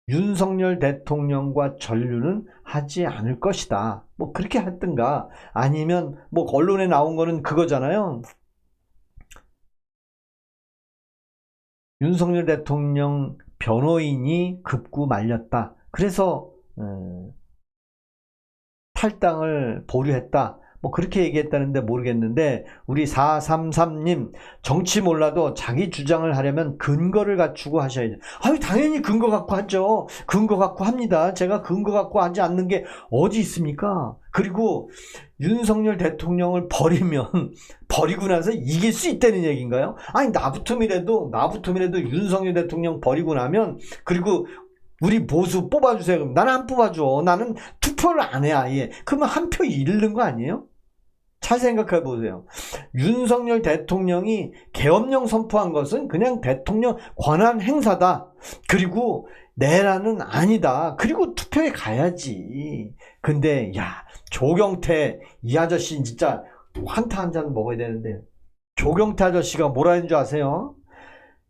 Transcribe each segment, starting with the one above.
윤석열 대통령과 전류는 하지 않을 것이다. 뭐 그렇게 했든가 아니면 뭐 언론에 나온 거는 그거잖아요. 윤석열 대통령 변호인이 급구 말렸다. 그래서 탈당을 보류했다. 뭐 그렇게 얘기했다는데 모르겠는데 우리 433님 정치 몰라도 자기 주장을 하려면 근거를 갖추고 하셔야죠. 아유 당연히 근거 갖고 하죠. 근거 갖고 합니다. 제가 근거 갖고 하지 않는 게 어디 있습니까? 그리고 윤석열 대통령을 버리고 나서 이길 수 있다는 얘기인가요? 아니 나부터이라도 윤석열 대통령 버리고 나면 그리고 우리 보수 뽑아주세요. 그럼 나는 안 뽑아줘. 나는 투표를 안 해 아예. 그러면 한 표 잃는 거 아니에요? 잘 생각해 보세요. 윤석열 대통령이 계엄령 선포한 것은 그냥 대통령 권한 행사다. 그리고 내란은 아니다. 그리고 투표에 가야지. 근데 야 조경태 이 아저씨 진짜 환타 한 잔 먹어야 되는데 조경태 아저씨가 뭐라 했는 줄 아세요?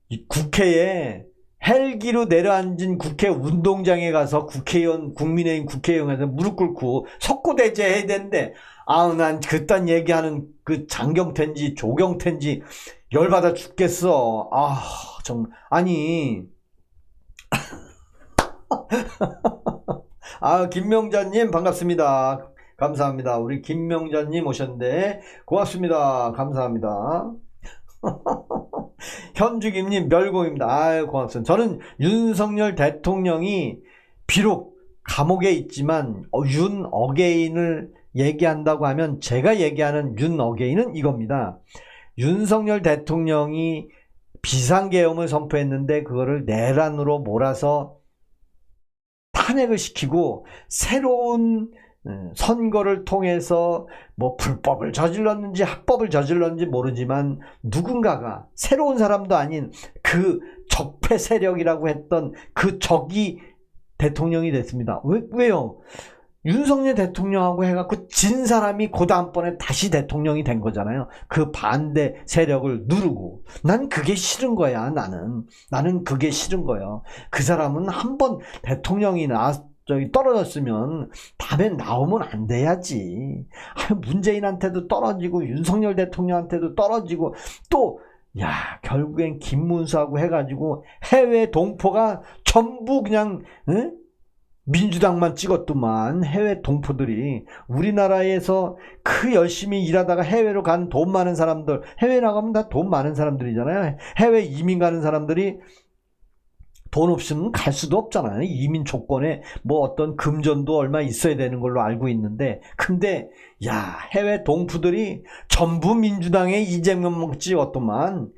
이 국회에 헬기로 내려앉은 국회 운동장에 가서 국민의힘 국회의원에서 무릎 꿇고 석고대죄해야 되는데 아우 난 그딴 얘기하는 그 장경태인지 조경태인지 열받아 죽겠어. 아 정말 아니 아 김명자님 반갑습니다. 감사합니다. 우리 김명자님 오셨는데 고맙습니다. 감사합니다. 현주김님 멸공입니다. 아유 고맙습니다. 저는 윤석열 대통령이 비록 감옥에 있지만 윤 어게인을 얘기한다고 하면 제가 얘기하는 윤 어게인은 이겁니다. 윤석열 대통령이 비상계엄을 선포했는데 그거를 내란으로 몰아서 탄핵을 시키고 새로운 선거를 통해서 뭐 불법을 저질렀는지 합법을 저질렀는지 모르지만 누군가가 새로운 사람도 아닌 그 적폐 세력이라고 했던 그 적이 대통령이 됐습니다. 왜요? 윤석열 대통령하고 해갖고 진 사람이 그 다음번에 다시 대통령이 된 거잖아요. 그 반대 세력을 누르고. 난 그게 싫은 거야. 나는 그게 싫은 거예요. 그 사람은 한번 대통령이 떨어졌으면 다음에 나오면 안 돼야지. 문재인한테도 떨어지고 윤석열 대통령한테도 떨어지고 또 결국엔 김문수하고 해가지고 해외 동포가 전부 그냥 민주당만 찍었더만. 해외 동포들이 우리나라에서 그 열심히 일하다가 해외로 간 돈 많은 사람들, 해외 나가면 다 돈 많은 사람들이잖아요. 해외 이민 가는 사람들이 돈 없으면 갈 수도 없잖아요. 이민 조건에 뭐 어떤 금전도 얼마 있어야 되는 걸로 알고 있는데, 근데 해외 동포들이 전부 민주당의 이재명 찍었더만.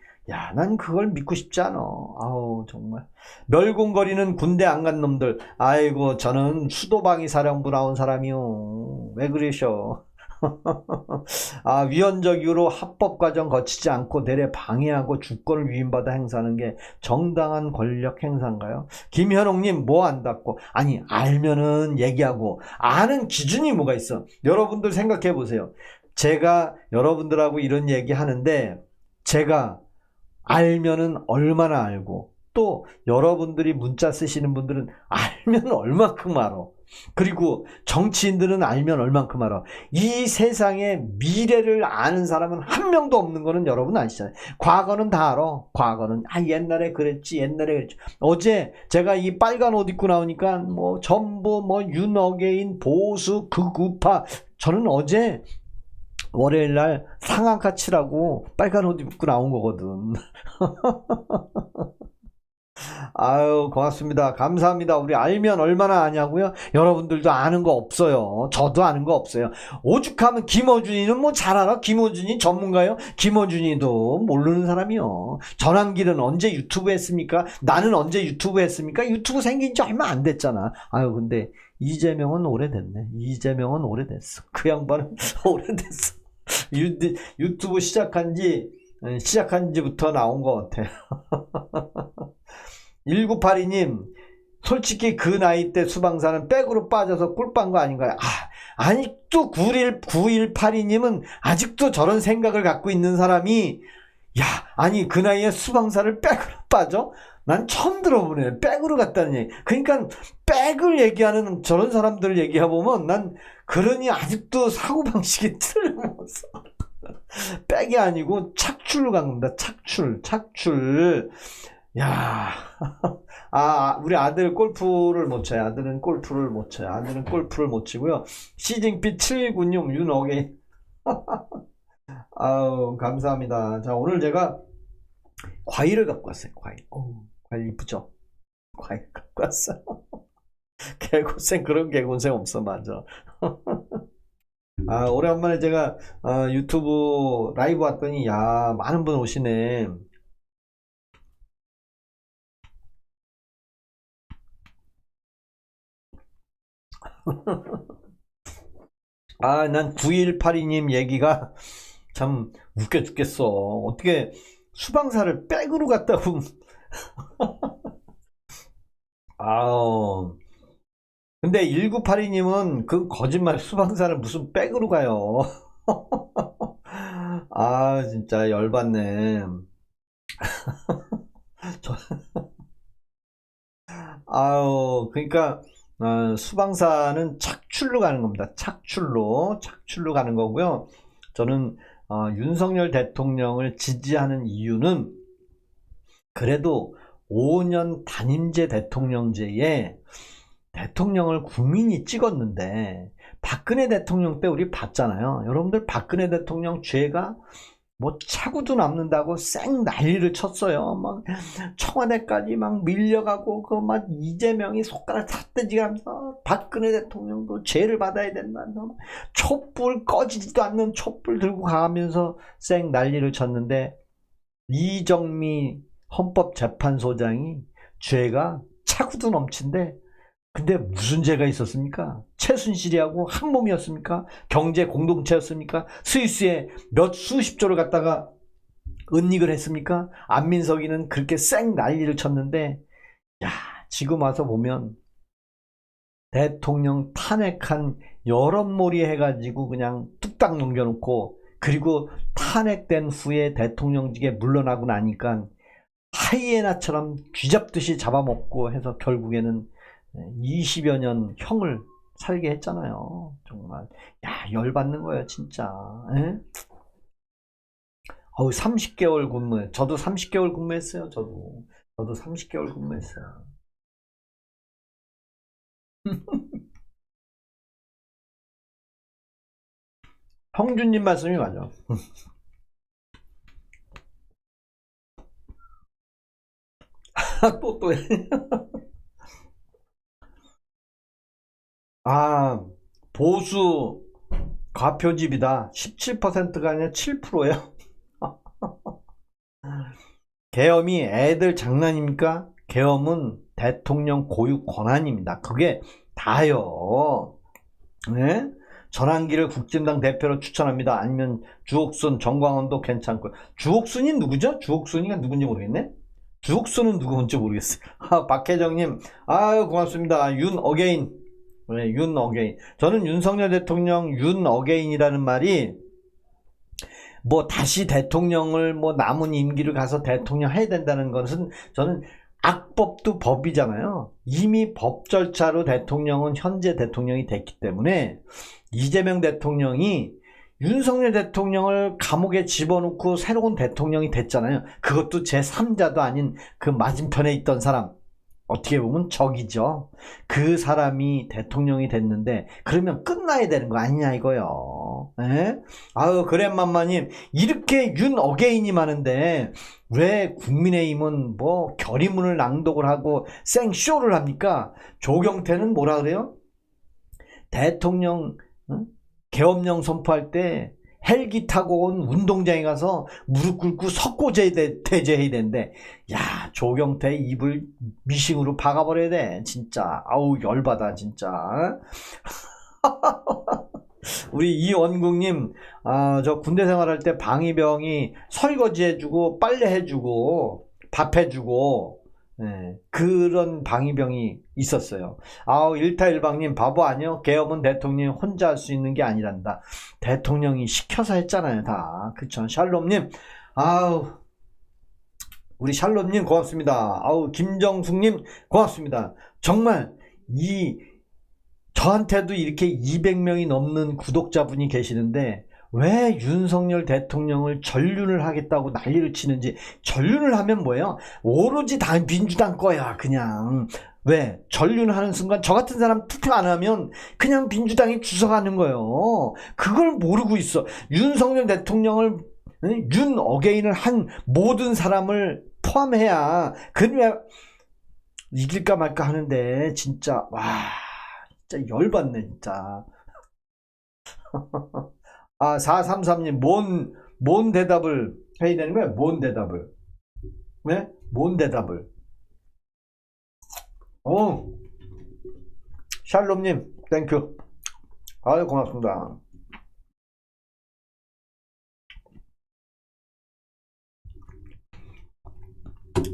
난 그걸 믿고 싶지 않아. 아우 정말 멸공거리는 군대 안 간 놈들. 아이고 저는 수도방위 사령부 나온 사람이요. 왜 그러셔? 위헌적 이유로 합법과정 거치지 않고 대래 방해하고 주권을 위임받아 행사하는 게 정당한 권력 행사인가요? 김현옥님 뭐 안다고? 아니 알면은 얘기하고 아는 기준이 뭐가 있어? 여러분들 생각해 보세요. 제가 여러분들하고 이런 얘기 하는데 제가 알면은 얼마나 알고 또 여러분들이 문자 쓰시는 분들은 알면 얼만큼 알아. 그리고 정치인들은 알면 얼만큼 알아. 이 세상에 미래를 아는 사람은 한 명도 없는 거는 여러분 아시잖아요. 과거는 다 알아. 과거는 옛날에 그랬지. 어제 제가 이 빨간 옷 입고 나오니까 뭐 전부 윤어게인 보수 극우파. 저는 어제 월요일날 상한가 치라고 빨간 옷 입고 나온 거거든. 아유 고맙습니다. 감사합니다. 우리 알면 얼마나 아냐고요? 여러분들도 아는 거 없어요. 저도 아는 거 없어요. 오죽하면 김어준이는 뭐 잘 알아. 김어준이 전문가요? 김어준이도 모르는 사람이요. 전환길은 언제 유튜브 했습니까? 나는 언제 유튜브 했습니까? 유튜브 생긴 지 얼마 안 됐잖아. 아유 근데 이재명은 오래됐네. 이재명은 오래됐어. 그 양반은 오래됐어. 유튜브 시작한 지부터 나온 것 같아. 1982님 솔직히 그 나이 때 수방사는 백으로 빠져서 꿀빤 거 아닌가요? 아니 또 9182님은 아직도 저런 생각을 갖고 있는 사람이 아니 그 나이에 수방사를 백으로 빠져? 난 처음 들어보네. 백으로 갔다는 얘기. 그러니까 백을 얘기하는 저런 사람들을 얘기해보면 난 그러니 아직도 사고방식이 틀림없어. 백이 아니고 착출로 간 겁니다. 착출. 야, 우리 아들 골프를 못 쳐요. 아들은 골프를 못 치고요. 시징피 796 윤어게인. 아우, 감사합니다. 자, 오늘 제가 과일을 갖고 왔어요. 과일 이쁘죠? 과일 갖고 왔어. 개고생, 그런 개고생 없어, 맞아. 오랜만에 제가 유튜브 라이브 왔더니, 야, 많은 분 오시네. 난 9182님 얘기가 참 웃겨 죽겠어. 어떻게 수방사를 백으로 갔다고. 아우. 근데 1982님은 그 거짓말, 수방사를 무슨 백으로 가요. 진짜 열받네. 그러니까 수방사는 착출로 가는 겁니다. 착출로 가는 거고요. 저는 윤석열 대통령을 지지하는 이유는 그래도 5년 단임제 대통령제에 대통령을 국민이 찍었는데, 박근혜 대통령 때 우리 봤잖아요. 여러분들 박근혜 대통령 죄가 뭐 차고도 남는다고 쌩 난리를 쳤어요. 막 청와대까지 막 밀려가고, 그 막 이재명이 손가락 삿대지 하면서 박근혜 대통령도 죄를 받아야 된다면서 촛불, 꺼지지도 않는 촛불 들고 가면서 쌩 난리를 쳤는데, 이정미 헌법재판소장이 죄가 차고도 넘친데, 근데 무슨 죄가 있었습니까? 최순실이하고 한 몸이었습니까? 경제 공동체였습니까? 스위스에 수십조를 갖다가 은닉을 했습니까? 안민석이는 그렇게 쌩 난리를 쳤는데, 지금 와서 보면 대통령 탄핵한 여론몰이 해가지고 그냥 뚝딱 넘겨놓고, 그리고 탄핵된 후에 대통령직에 물러나고 나니까 하이에나처럼 쥐잡듯이 잡아먹고 해서 결국에는 20여 년 형을 살게 했잖아요. 정말 열받는 거예요 진짜. 30개월 근무해. 저도 30개월 근무했어요. 저도 30개월 근무했어요. 형준님 말씀이 맞아. 또 보수 과표집이다. 17%가 아니라 7%예요. 계엄이 애들 장난입니까? 계엄은 대통령 고유 권한입니다. 그게 다요. 네? 전환기를 국진당 대표로 추천합니다. 아니면 주옥순, 정광훈도 괜찮고. 주옥순이 누구죠? 주옥순이가 누군지 모르겠네. 주옥순은 누구인지 모르겠어요. 박혜정님, 고맙습니다. 윤 어게인. 네, 윤 어게인. 저는 윤석열 대통령 윤 어게인이라는 말이 뭐 다시 대통령을 뭐 남은 임기를 가서 대통령 해야 된다는 것은, 저는 악법도 법이잖아요. 이미 법 절차로 대통령은 현재 대통령이 됐기 때문에, 이재명 대통령이 윤석열 대통령을 감옥에 집어넣고 새로운 대통령이 됐잖아요. 그것도 제3자도 아닌 그 맞은편에 있던 사람, 어떻게 보면 적이죠. 그 사람이 대통령이 됐는데 그러면 끝나야 되는 거 아니냐 이거요. 그랜맘마님, 이렇게 윤 어게인이 많은데 왜 국민의힘은 뭐 결의문을 낭독을 하고 생쇼를 합니까? 조경태는 뭐라 그래요? 대통령 계엄령 선포할 때 헬기 타고 온 운동장에 가서 무릎 꿇고 석고대죄해야 되는데, 조경태 입을 미싱으로 박아버려야 돼 진짜. 열받아 진짜. 우리 이원국님, 저 군대 생활할 때 방위병이 설거지 해주고 빨래 해주고 밥 해주고, 그런 방위병이 있었어요. 일타일방님, 바보 아니요? 계엄은 대통령이 혼자 할 수 있는 게 아니란다. 대통령이 시켜서 했잖아요 다. 그쵸? 샬롬님, 우리 샬롬님 고맙습니다. 아우, 김정숙님 고맙습니다. 정말 저한테도 이렇게 200명이 넘는 구독자분이 계시는데 왜 윤석열 대통령을 전륜을 하겠다고 난리를 치는지. 전륜을 하면 뭐예요? 오로지 다 민주당 거야 그냥. 왜? 전륜하는 순간 저 같은 사람 투표 안 하면 그냥 민주당이 주석하는 거예요. 그걸 모르고 있어. 윤석열 대통령을 윤 어게인을 한 모든 사람을 포함해야 그래야 이길까 말까 하는데 진짜 와 진짜 열받네 진짜. 아, 433님, 뭔 대답을 해야 되는 거야? 뭔 대답을? 네? 뭔 대답을? 샬롬님, 땡큐. 아유, 고맙습니다.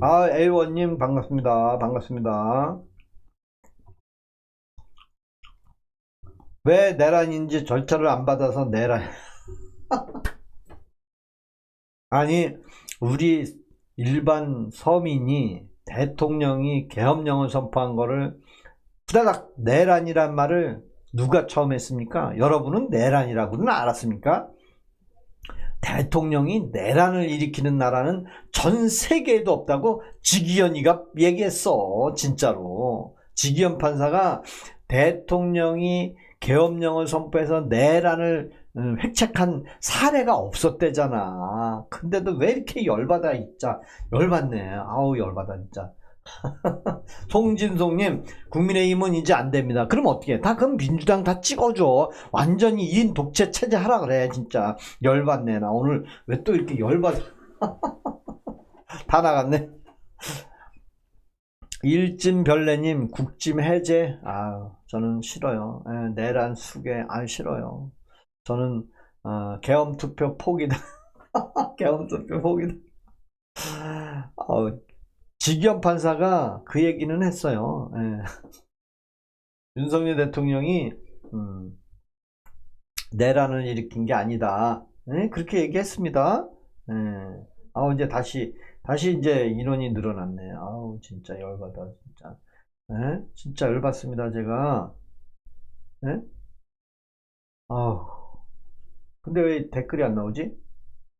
아, A1님, 반갑습니다. 반갑습니다. 왜 내란인지 절차를 안 받아서 내란. 아니, 우리 일반 서민이 대통령이 계엄령을 선포한 거를 후다닥 내란이란 말을 누가 처음 했습니까? 여러분은 내란이라고는 알았습니까? 대통령이 내란을 일으키는 나라는 전 세계에도 없다고 지기현이가 얘기했어. 진짜로. 지기현 판사가 대통령이 계엄령을 선포해서 내란을 획책한 사례가 없었대잖아. 근데도 왜 이렇게 열받아 진짜. 열받네. 아우 열받아 진짜. 송진송님, 국민의힘은 이제 안 됩니다. 그럼 어떻게? 다 그럼 민주당 다 찍어줘. 완전히 1인 독재 체제 하라 그래. 진짜 열받네. 나 오늘 왜 또 이렇게 열받아. 다 나갔네. 일진별내님, 국짐 해제. 아, 저는 싫어요. 내란 수계 싫어요. 저는 계엄 투표 포기다. 계엄 투표 포기다. 지기현 판사가 그 얘기는 했어요. 윤석열 대통령이 내란을 일으킨 게 아니다. 그렇게 얘기했습니다. 이제 다시 이제 인원이 늘어났네. 아우 진짜 열받아 진짜. 진짜 열받습니다 제가. 아우 근데 왜 댓글이 안 나오지?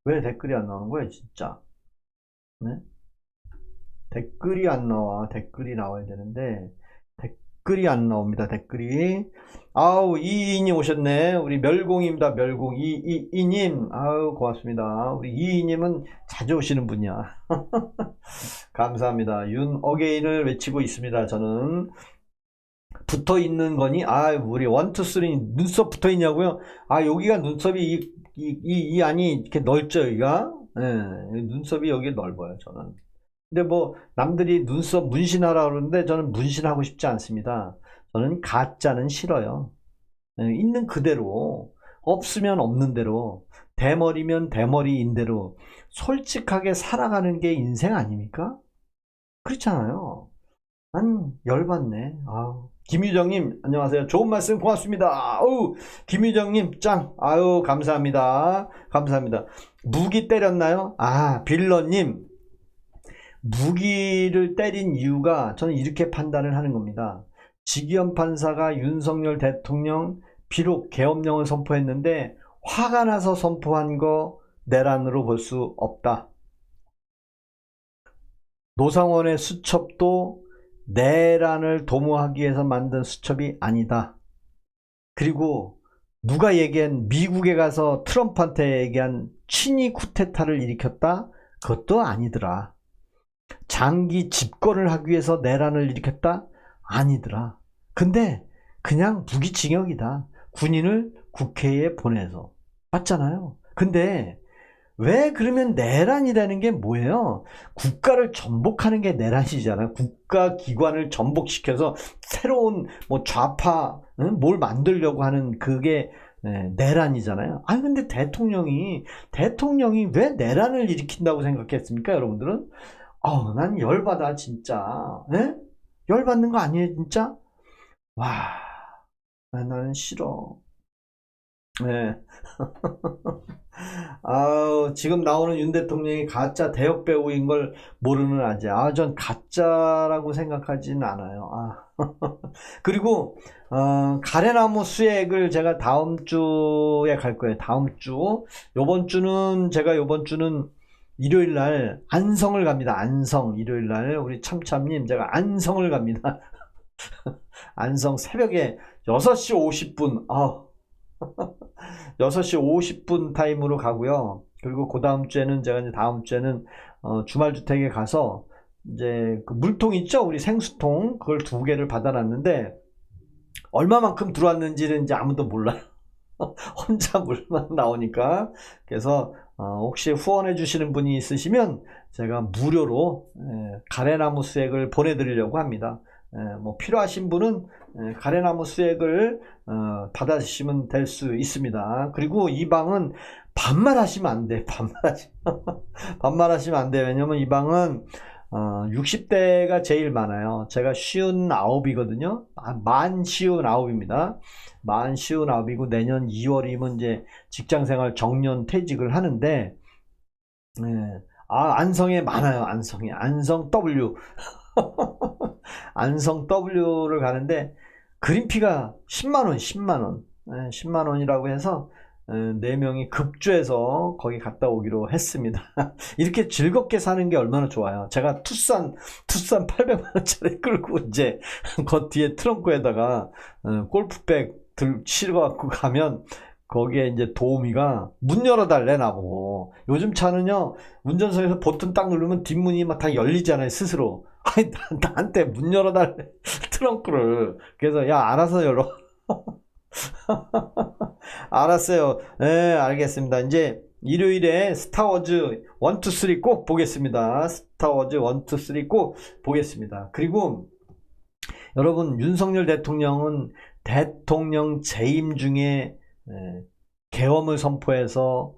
왜 댓글이 안 나오는 거야 진짜? 댓글이 안 나와. 댓글이 나와야 되는데 댓글이 안 나옵니다. 댓글이. 아우 이이님 오셨네. 우리 멸공입니다. 멸공 이이님. 아우 고맙습니다. 우리 이이님은 자주 오시는 분이야. 감사합니다. 윤 어게인을 외치고 있습니다. 저는 붙어 있는 거니? 우리 1, 2, 3 눈썹 붙어 있냐고요? 여기가 눈썹이 이 안이 이렇게 넓죠 여기가. 눈썹이 여기 넓어요 저는. 근데 뭐 남들이 눈썹 문신하라 그러는데 저는 문신하고 싶지 않습니다. 저는 가짜는 싫어요. 있는 그대로, 없으면 없는 대로, 대머리면 대머리인 대로 솔직하게 살아가는 게 인생 아닙니까? 그렇잖아요. 난 열받네. 김유정님 안녕하세요. 좋은 말씀 고맙습니다. 김유정님 짱. 감사합니다. 감사합니다. 무기 때렸나요? 빌런님 무기를 때린 이유가 저는 이렇게 판단을 하는 겁니다. 지기현 판사가 윤석열 대통령 비록 계엄령을 선포했는데 화가 나서 선포한 거 내란으로 볼 수 없다. 노상원의 수첩도 내란을 도모하기 위해서 만든 수첩이 아니다. 그리고 누가 얘기한 미국에 가서 트럼프한테 얘기한 친위 쿠데타를 일으켰다? 그것도 아니더라. 장기 집권을 하기 위해서 내란을 일으켰다? 아니더라. 근데 그냥 무기징역이다. 군인을 국회에 보내서. 맞잖아요. 근데 왜 그러면 내란이라는 게 뭐예요? 국가를 전복하는 게 내란이잖아요. 국가기관을 전복시켜서 새로운 좌파 뭘 만들려고 하는 그게 내란이잖아요. 근데 대통령이 왜 내란을 일으킨다고 생각했습니까 여러분들은? 난 열받아 진짜. 열받는 거 아니에요 진짜? 와 나는 싫어. 네. 지금 나오는 윤 대통령이 가짜 대역 배우인 걸 모르는 아재. 전 가짜라고 생각하진 않아요. 그리고, 가래나무 수액을 제가 다음 주에 갈 거예요. 다음 주. 요번 주는 일요일 날 안성을 갑니다. 안성. 일요일 날 우리 참참님 제가 안성을 갑니다. 안성 새벽에 6시 50분. 6시 50분 타임으로 가고요. 그리고 그 다음 주에는 제가 이제 다음 주에는 주말주택에 가서 이제 그 물통 있죠? 우리 생수통 그걸 2개를 받아놨는데 얼마만큼 들어왔는지는 이제 아무도 몰라요. 혼자 물만 나오니까. 그래서 혹시 후원해 주시는 분이 있으시면 제가 무료로 가래나무 수액을 보내드리려고 합니다. 뭐 필요하신 분은 가래나무 수액을 받아주시면 될 수 있습니다. 그리고 이 방은 반말하시면 안 돼. 반말하시면 안 돼. 왜냐면 이 방은 60대가 제일 많아요. 제가 59이거든요. 만 59입니다. 만 59이고 내년 2월이면 이제 직장생활 정년 퇴직을 하는데 안성에 많아요. 안성에 안성 W 안성 W를 가는데 그린피가 10만원 10만원이라고 해서 4명이 급조해서 거기 갔다 오기로 했습니다. 이렇게 즐겁게 사는 게 얼마나 좋아요. 제가 투싼 800만원짜리 끌고 이제 그 뒤에 트렁크에다가 골프백 실어갖고 가면 거기에 이제 도우미가 문 열어달래 나보고. 요즘 차는요 운전석에서 버튼 딱 누르면 뒷문이 막 다 열리잖아요 스스로. 아니 나한테 문 열어달래 트렁크를. 그래서 야 알아서 열어. 알았어요. 네 알겠습니다. 이제 일요일에 스타워즈 1, 2, 3 꼭 보겠습니다. 스타워즈 1, 2, 3 꼭 보겠습니다. 그리고 여러분 윤석열 대통령은 대통령 재임 중에 계엄을 선포해서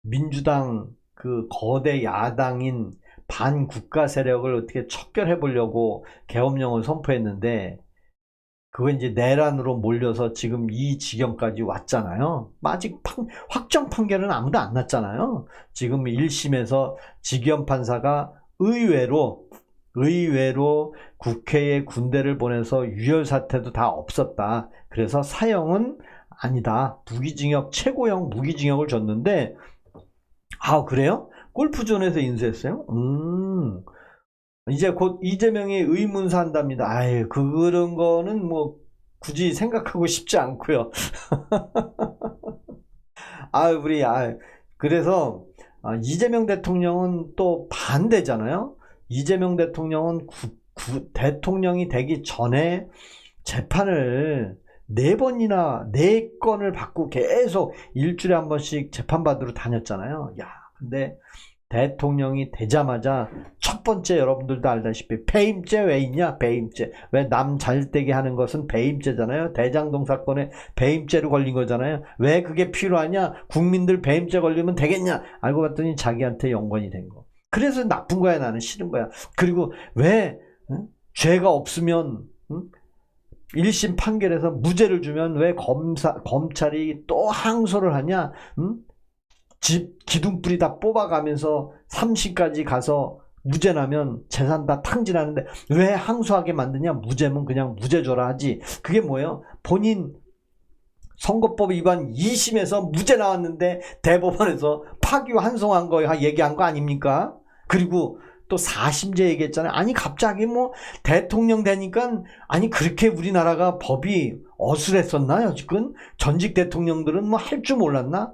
민주당 그 거대 야당인 반국가 세력을 어떻게 척결해 보려고 계엄령을 선포했는데 그거 이제 내란으로 몰려서 지금 이 지경까지 왔잖아요. 아직 확정 판결은 아무도 안 났잖아요. 지금 1심에서 지기현 판사가 의외로 국회에 군대를 보내서 유혈 사태도 다 없었다. 그래서 사형은 아니다. 무기징역, 최고형 무기징역을 줬는데, 그래요? 골프존에서 인수했어요? 이제 곧 이재명이 의문사 한답니다. 그런 거는 뭐 굳이 생각하고 싶지 않고요. 그래서 이재명 대통령은 또 반대잖아요. 이재명 대통령은 대통령이 되기 전에 재판을 4번이나 4건을 받고 계속 일주일에 한 번씩 재판받으러 다녔잖아요. 근데 대통령이 되자마자 첫 번째 여러분들도 알다시피 배임죄 왜 있냐? 배임죄. 왜 남 잘되게 하는 것은 배임죄잖아요. 대장동 사건에 배임죄로 걸린 거잖아요. 왜 그게 필요하냐? 국민들 배임죄 걸리면 되겠냐? 알고 봤더니 자기한테 연관이 된 거. 그래서 나쁜 거야. 나는 싫은 거야. 그리고 왜 죄가 없으면 1심 판결에서 무죄를 주면 왜 검찰이 또 항소를 하냐? 집 기둥뿌리 다 뽑아가면서 3심까지 가서 무죄 나면 재산 다 탕진하는데 왜 항소하게 만드냐? 무죄면 그냥 무죄 줘라 하지. 그게 뭐예요? 본인 선거법 위반 2심에서 무죄 나왔는데 대법원에서 파기환송한 거 얘기한 거 아닙니까? 그리고 또 4심제 얘기했잖아요. 아니 갑자기 뭐 대통령 되니까 그렇게 우리나라가 법이 어술했었나요? 지금 전직 대통령들은 뭐 할 줄 몰랐나?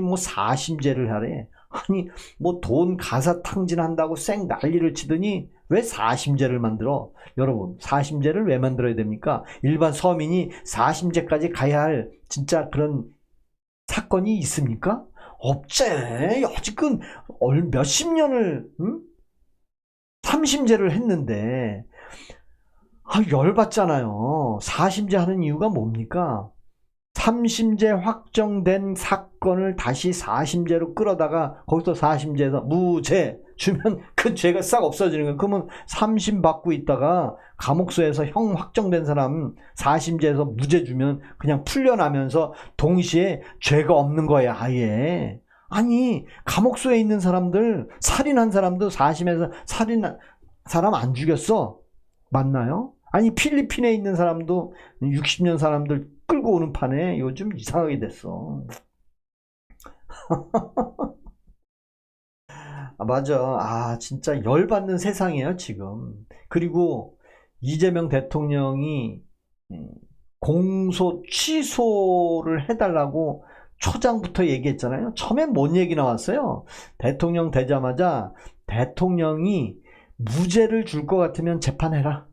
뭐 4심제를 하래. 뭐 돈 가사 탕진한다고 쌩 난리를 치더니 왜 4심제를 만들어? 여러분 4심제를 왜 만들어야 됩니까? 일반 서민이 4심제까지 가야 할 진짜 그런 사건이 있습니까? 없제. 아직은 몇십 년을 3심제를 했는데 열받잖아요. 4심제 하는 이유가 뭡니까? 3심제 확정된 사건을 다시 4심제로 끌어다가 거기서 4심제에서 무죄 주면 그 죄가 싹 없어지는 거예요. 그러면 3심 받고 있다가 감옥소에서 형 확정된 사람 4심제에서 무죄 주면 그냥 풀려나면서 동시에 죄가 없는 거야, 아예. 아니, 감옥소에 있는 사람들, 살인한 사람도 4심에서 살인한 사람 안 죽였어. 맞나요? 아니, 필리핀에 있는 사람도 60년 사람들 끌고 오는 판에 요즘 이상하게 됐어. 아, 맞아. 아, 진짜 열받는 세상이에요, 지금. 그리고 이재명 대통령이 공소 취소를 해달라고 초장부터 얘기했잖아요. 처음엔 뭔 얘기 나왔어요? 대통령 되자마자 대통령이 무죄를 줄 것 같으면 재판해라.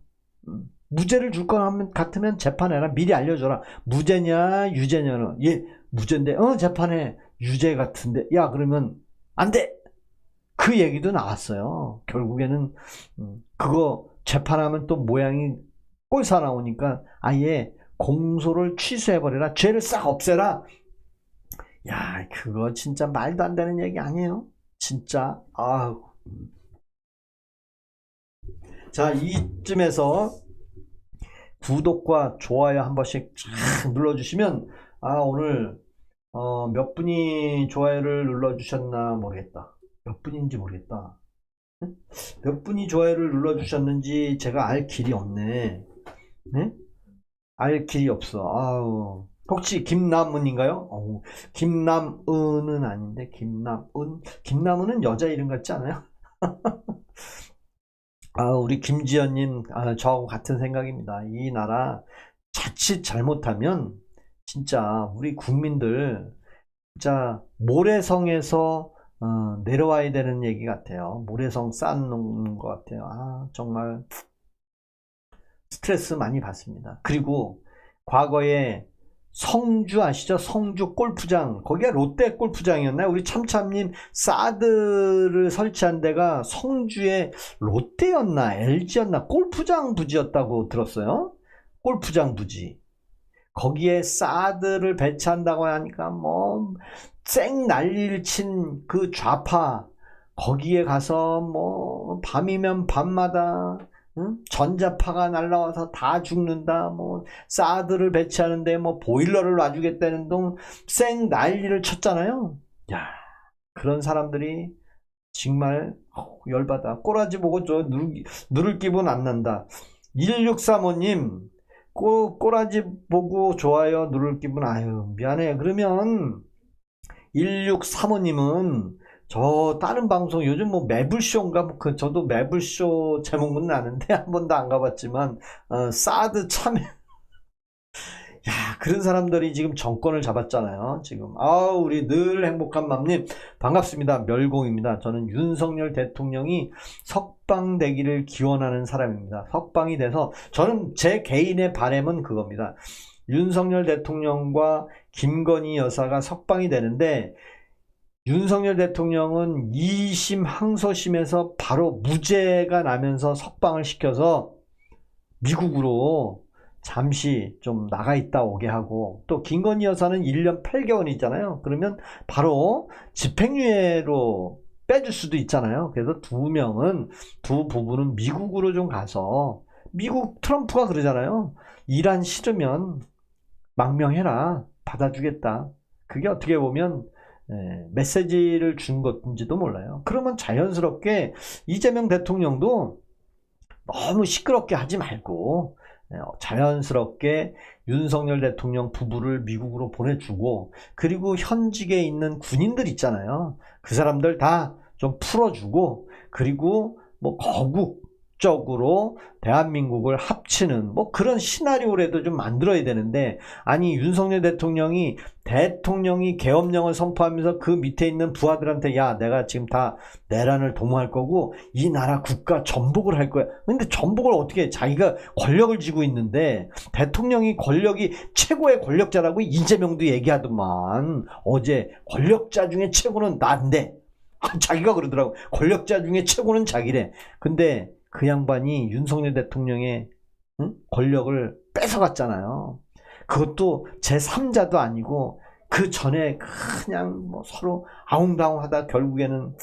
무죄를 줄 것 같으면 재판해라. 미리 알려줘라. 무죄냐 유죄냐는. 예, 무죄인데 재판해. 유죄 같은데. 야, 그러면 안 돼. 그 얘기도 나왔어요. 결국에는 그거 재판하면 또 모양이 꼴사 나오니까 아예 공소를 취소해버려라. 죄를 싹 없애라. 야, 그거 진짜 말도 안 되는 얘기 아니에요? 진짜. 아우. 자, 이쯤에서 구독과 좋아요 한 번씩 쫙 눌러주시면, 아, 오늘 몇 분이 좋아요를 눌러주셨나 모르겠다. 몇 분인지 모르겠다. 몇 분이 좋아요를 눌러주셨는지 제가 알 길이 없네. 네? 알 길이 없어. 아우. 혹시 김남은인가요? 김남은은 아닌데, 김남은? 김남은은 여자 이름 같지 않아요? 아, 우리 김지연님, 저하고 같은 생각입니다. 이 나라 자칫 잘못하면 진짜 우리 국민들 진짜 모래성에서 내려와야 되는 얘기 같아요. 모래성 쌓는 것 같아요. 아, 정말 스트레스 많이 받습니다. 그리고 과거에 성주 아시죠? 성주 골프장, 거기가 롯데 골프장이었나요? 우리 참참님 사드를 설치한 데가 성주의 롯데였나 LG였나 골프장 부지였다고 들었어요. 골프장 부지. 거기에 사드를 배치한다고 하니까 뭐 쌩 난리를 친 그 좌파, 거기에 가서 뭐 밤이면 밤마다 전자파가 날라와서 다 죽는다. 뭐 사드를 배치하는데 뭐 보일러를 놔주겠다는 동 쌩 난리를 쳤잖아요. 야, 그런 사람들이 정말 열받아. 꼬라지 보고 저 누를 기분 안 난다. 1635님 꼬라지 보고 좋아요 누를 기분, 아유 미안해. 그러면 1635님은 저 다른 방송 요즘 뭐 매불쇼인가 저도 매불쇼 제목은 아는데 한 번도 안 가봤지만 사드 참여 야, 그런 사람들이 지금 정권을 잡았잖아요. 지금 우리 늘 행복한 맘님 반갑습니다. 멸공입니다. 저는 윤석열 대통령이 석방되기를 기원하는 사람입니다. 석방이 돼서 저는 제 개인의 바람은 그겁니다. 윤석열 대통령과 김건희 여사가 석방이 되는데 윤석열 대통령은 2심 항소심에서 바로 무죄가 나면서 석방을 시켜서 미국으로 잠시 좀 나가 있다 오게 하고, 또 김건희 여사는 1년 8개월이잖아요. 그러면 바로 집행유예로 빼줄 수도 있잖아요. 그래서 두 부부는 미국으로 좀 가서, 미국 트럼프가 그러잖아요. 이란 싫으면 망명해라. 받아주겠다. 그게 어떻게 보면 메시지를 준 것인지도 몰라요. 그러면 자연스럽게 이재명 대통령도 너무 시끄럽게 하지 말고 자연스럽게 윤석열 대통령 부부를 미국으로 보내주고, 그리고 현직에 있는 군인들 있잖아요. 그 사람들 다 좀 풀어주고, 그리고 뭐 거국적으로 대한민국을 합치는 뭐 그런 시나리오라도 좀 만들어야 되는데, 아니 윤석열 대통령이 계엄령을 선포하면서 그 밑에 있는 부하들한테 야, 내가 지금 다 내란을 도모할 거고 이 나라 국가 전복을 할 거야. 근데 전복을 어떻게 해? 자기가 권력을 쥐고 있는데, 대통령이 권력이 최고의 권력자라고 이재명도 얘기하더만. 어제 권력자 중에 최고는 난데 자기가 그러더라고. 권력자 중에 최고는 자기래. 근데 그 양반이 윤석열 대통령의 권력을 뺏어갔잖아요. 그것도 제3자도 아니고 그 전에 그냥 뭐 서로 아웅다웅하다 결국에는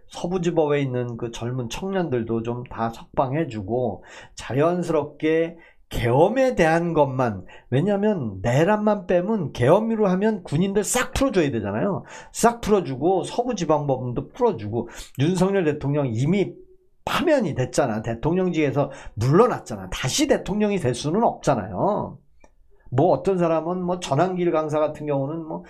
서부지법에 있는 그 젊은 청년들도 좀 다 석방해주고 자연스럽게 계엄에 대한 것만, 왜냐하면 내란만 빼면 계엄으로 하면 군인들 싹 풀어줘야 되잖아요. 싹 풀어주고 서부지방법원도 풀어주고, 윤석열 대통령 이미 파면이 됐잖아. 대통령직에서 물러났잖아. 다시 대통령이 될 수는 없잖아요. 뭐 어떤 사람은 뭐 전한길 강사 같은 경우는 뭐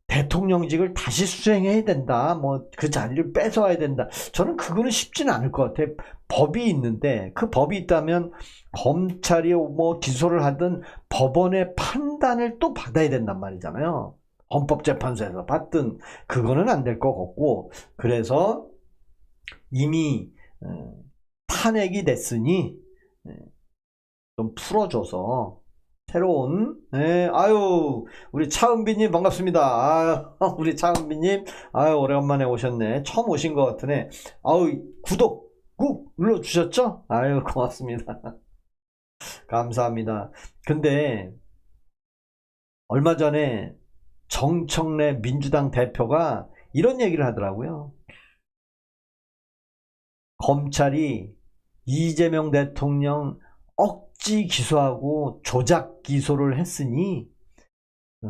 대통령직을 다시 수행해야 된다, 뭐 그 자리를 뺏어와야 된다. 저는 그거는 쉽지는 않을 것 같아. 법이 있는데, 그 법이 있다면 검찰이 뭐 기소를 하든 법원의 판단을 또 받아야 된단 말이잖아요. 헌법재판소에서 받든. 그거는 안 될 것 같고, 그래서 이미 탄핵이 됐으니 좀 풀어줘서 새로운, 아유, 우리 차은비님 반갑습니다. 아유, 우리 차은비님, 아유, 오래간만에 오셨네. 처음 오신 것 같으네. 아유, 구독 꾹 눌러주셨죠? 아유, 고맙습니다. 감사합니다. 근데 얼마 전에 정청래 민주당 대표가 이런 얘기를 하더라고요. 검찰이 이재명 대통령 억지 기소하고 조작 기소를 했으니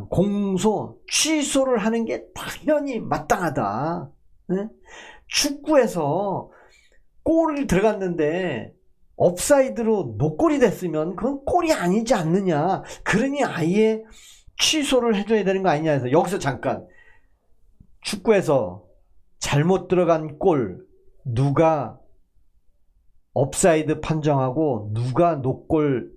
공소 취소를 하는 게 당연히 마땅하다. 축구에서 골을 들어갔는데 업사이드로 노골이 됐으면 그건 골이 아니지 않느냐. 그러니 아예 취소를 해줘야 되는 거 아니냐 해서, 여기서 잠깐, 축구에서 잘못 들어간 골 누가 업사이드 판정하고 누가 노골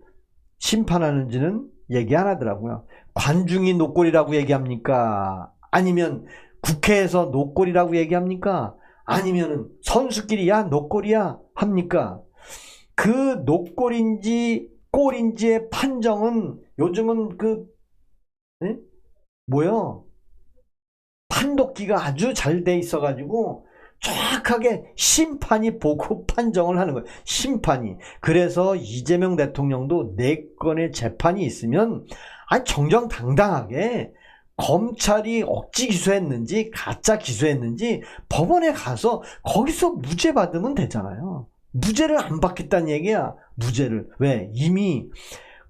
심판하는지는 얘기 안 하더라고요. 관중이 노골이라고 얘기합니까? 아니면 국회에서 노골이라고 얘기합니까? 아니면 선수끼리 야 노골이야 합니까? 그 노골인지 골인지의 판정은 요즘은 판독기가 아주 잘 돼 있어가지고 정확하게 심판이 보고 판정을 하는 거예요. 심판이. 그래서 이재명 대통령도 4건의 재판이 있으면 정정당당하게 검찰이 억지 기소했는지 가짜 기소했는지 법원에 가서 거기서 무죄 받으면 되잖아요. 무죄를 안 받겠다는 얘기야. 무죄를. 왜? 이미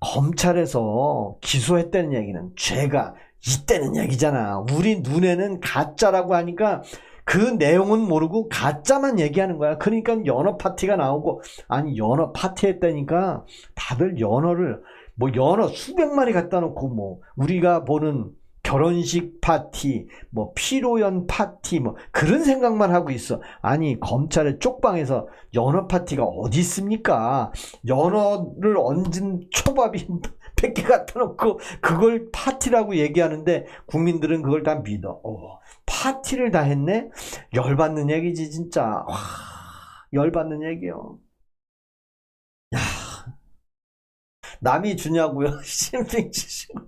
검찰에서 기소했다는 얘기는 죄가 있다는 얘기잖아. 우리 눈에는 가짜라고 하니까 그 내용은 모르고 가짜만 얘기하는 거야. 그러니까 연어 파티가 나오고, 아니 연어 파티 했다니까 다들 연어를 뭐 연어 수백 마리 갖다 놓고 뭐 우리가 보는 결혼식 파티, 뭐 피로연 파티, 뭐 그런 생각만 하고 있어. 아니 검찰의 쪽방에서 연어 파티가 어디 있습니까? 연어를 얹은 초밥이 100개 갖다 놓고 그걸 파티라고 얘기하는데 국민들은 그걸 다 믿어. 파티를 다 했네? 열받는 얘기지 진짜. 와, 열받는 얘기요. 야, 남이 주냐고요? 심핑 치시고.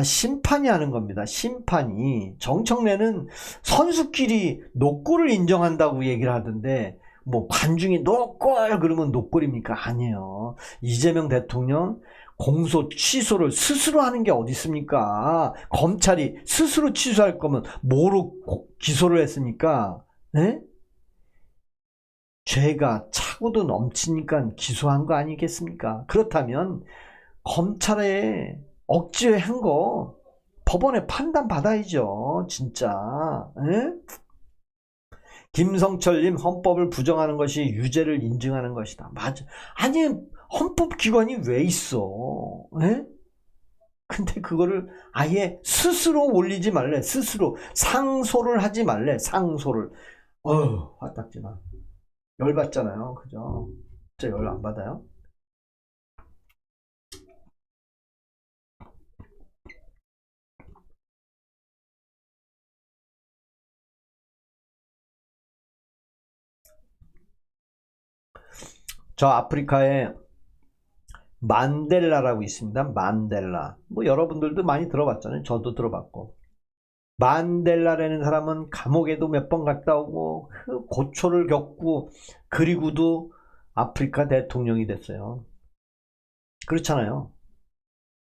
심판이 하는 겁니다. 심판이. 정청래는 선수끼리 노골을 인정한다고 얘기를 하던데, 뭐 관중이 노골 그러면 노골입니까? 아니에요. 이재명 대통령 공소 취소를 스스로 하는 게 어디 있습니까? 검찰이 스스로 취소할 거면 뭐로 기소를 했습니까? 네? 죄가 차고도 넘치니까 기소한 거 아니겠습니까? 그렇다면 검찰에 억지로 한 거 법원에 판단 받아야죠. 진짜. 에? 김성철님, 헌법을 부정하는 것이 유죄를 인증하는 것이다. 맞아. 아니 헌법기관이 왜 있어? 에? 근데 그거를 아예 스스로 올리지 말래. 스스로 상소를 하지 말래. 상소를. 화딱지나. 열받잖아요. 그죠? 진짜 열 안 받아요? 저 아프리카에 만델라라고 있습니다. 만델라. 뭐 여러분들도 많이 들어봤잖아요. 저도 들어봤고. 만델라라는 사람은 감옥에도 몇 번 갔다 오고 고초를 겪고 그리고도 아프리카 대통령이 됐어요. 그렇잖아요.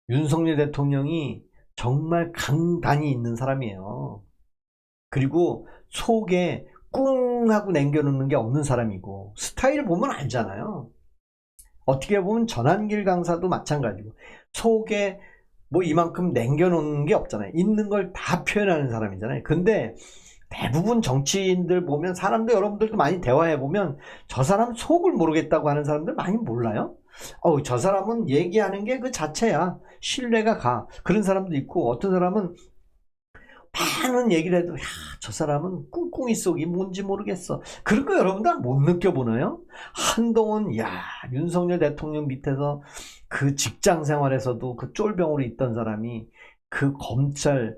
윤석열 대통령이 정말 강단이 있는 사람이에요. 그리고 속에 꿍 하고 남겨놓는 게 없는 사람이고, 스타일 보면 알잖아요. 어떻게 보면 전한길 강사도 마찬가지고, 속에 뭐 이만큼 남겨놓는 게 없잖아요. 있는 걸 다 표현하는 사람이잖아요. 근데 대부분 정치인들 보면, 사람도 여러분들도 많이 대화해 보면 저 사람 속을 모르겠다고 하는 사람들 많이 몰라요. 저 사람은 얘기하는 게 그 자체야. 신뢰가 가. 그런 사람도 있고, 어떤 사람은 많은 얘기를 해도, 야, 저 사람은 꿍꿍이 속이 뭔지 모르겠어. 그런 거 여러분들 못 느껴보나요? 한동훈, 야, 윤석열 대통령 밑에서 그 직장 생활에서도 그 쫄병으로 있던 사람이 그 검찰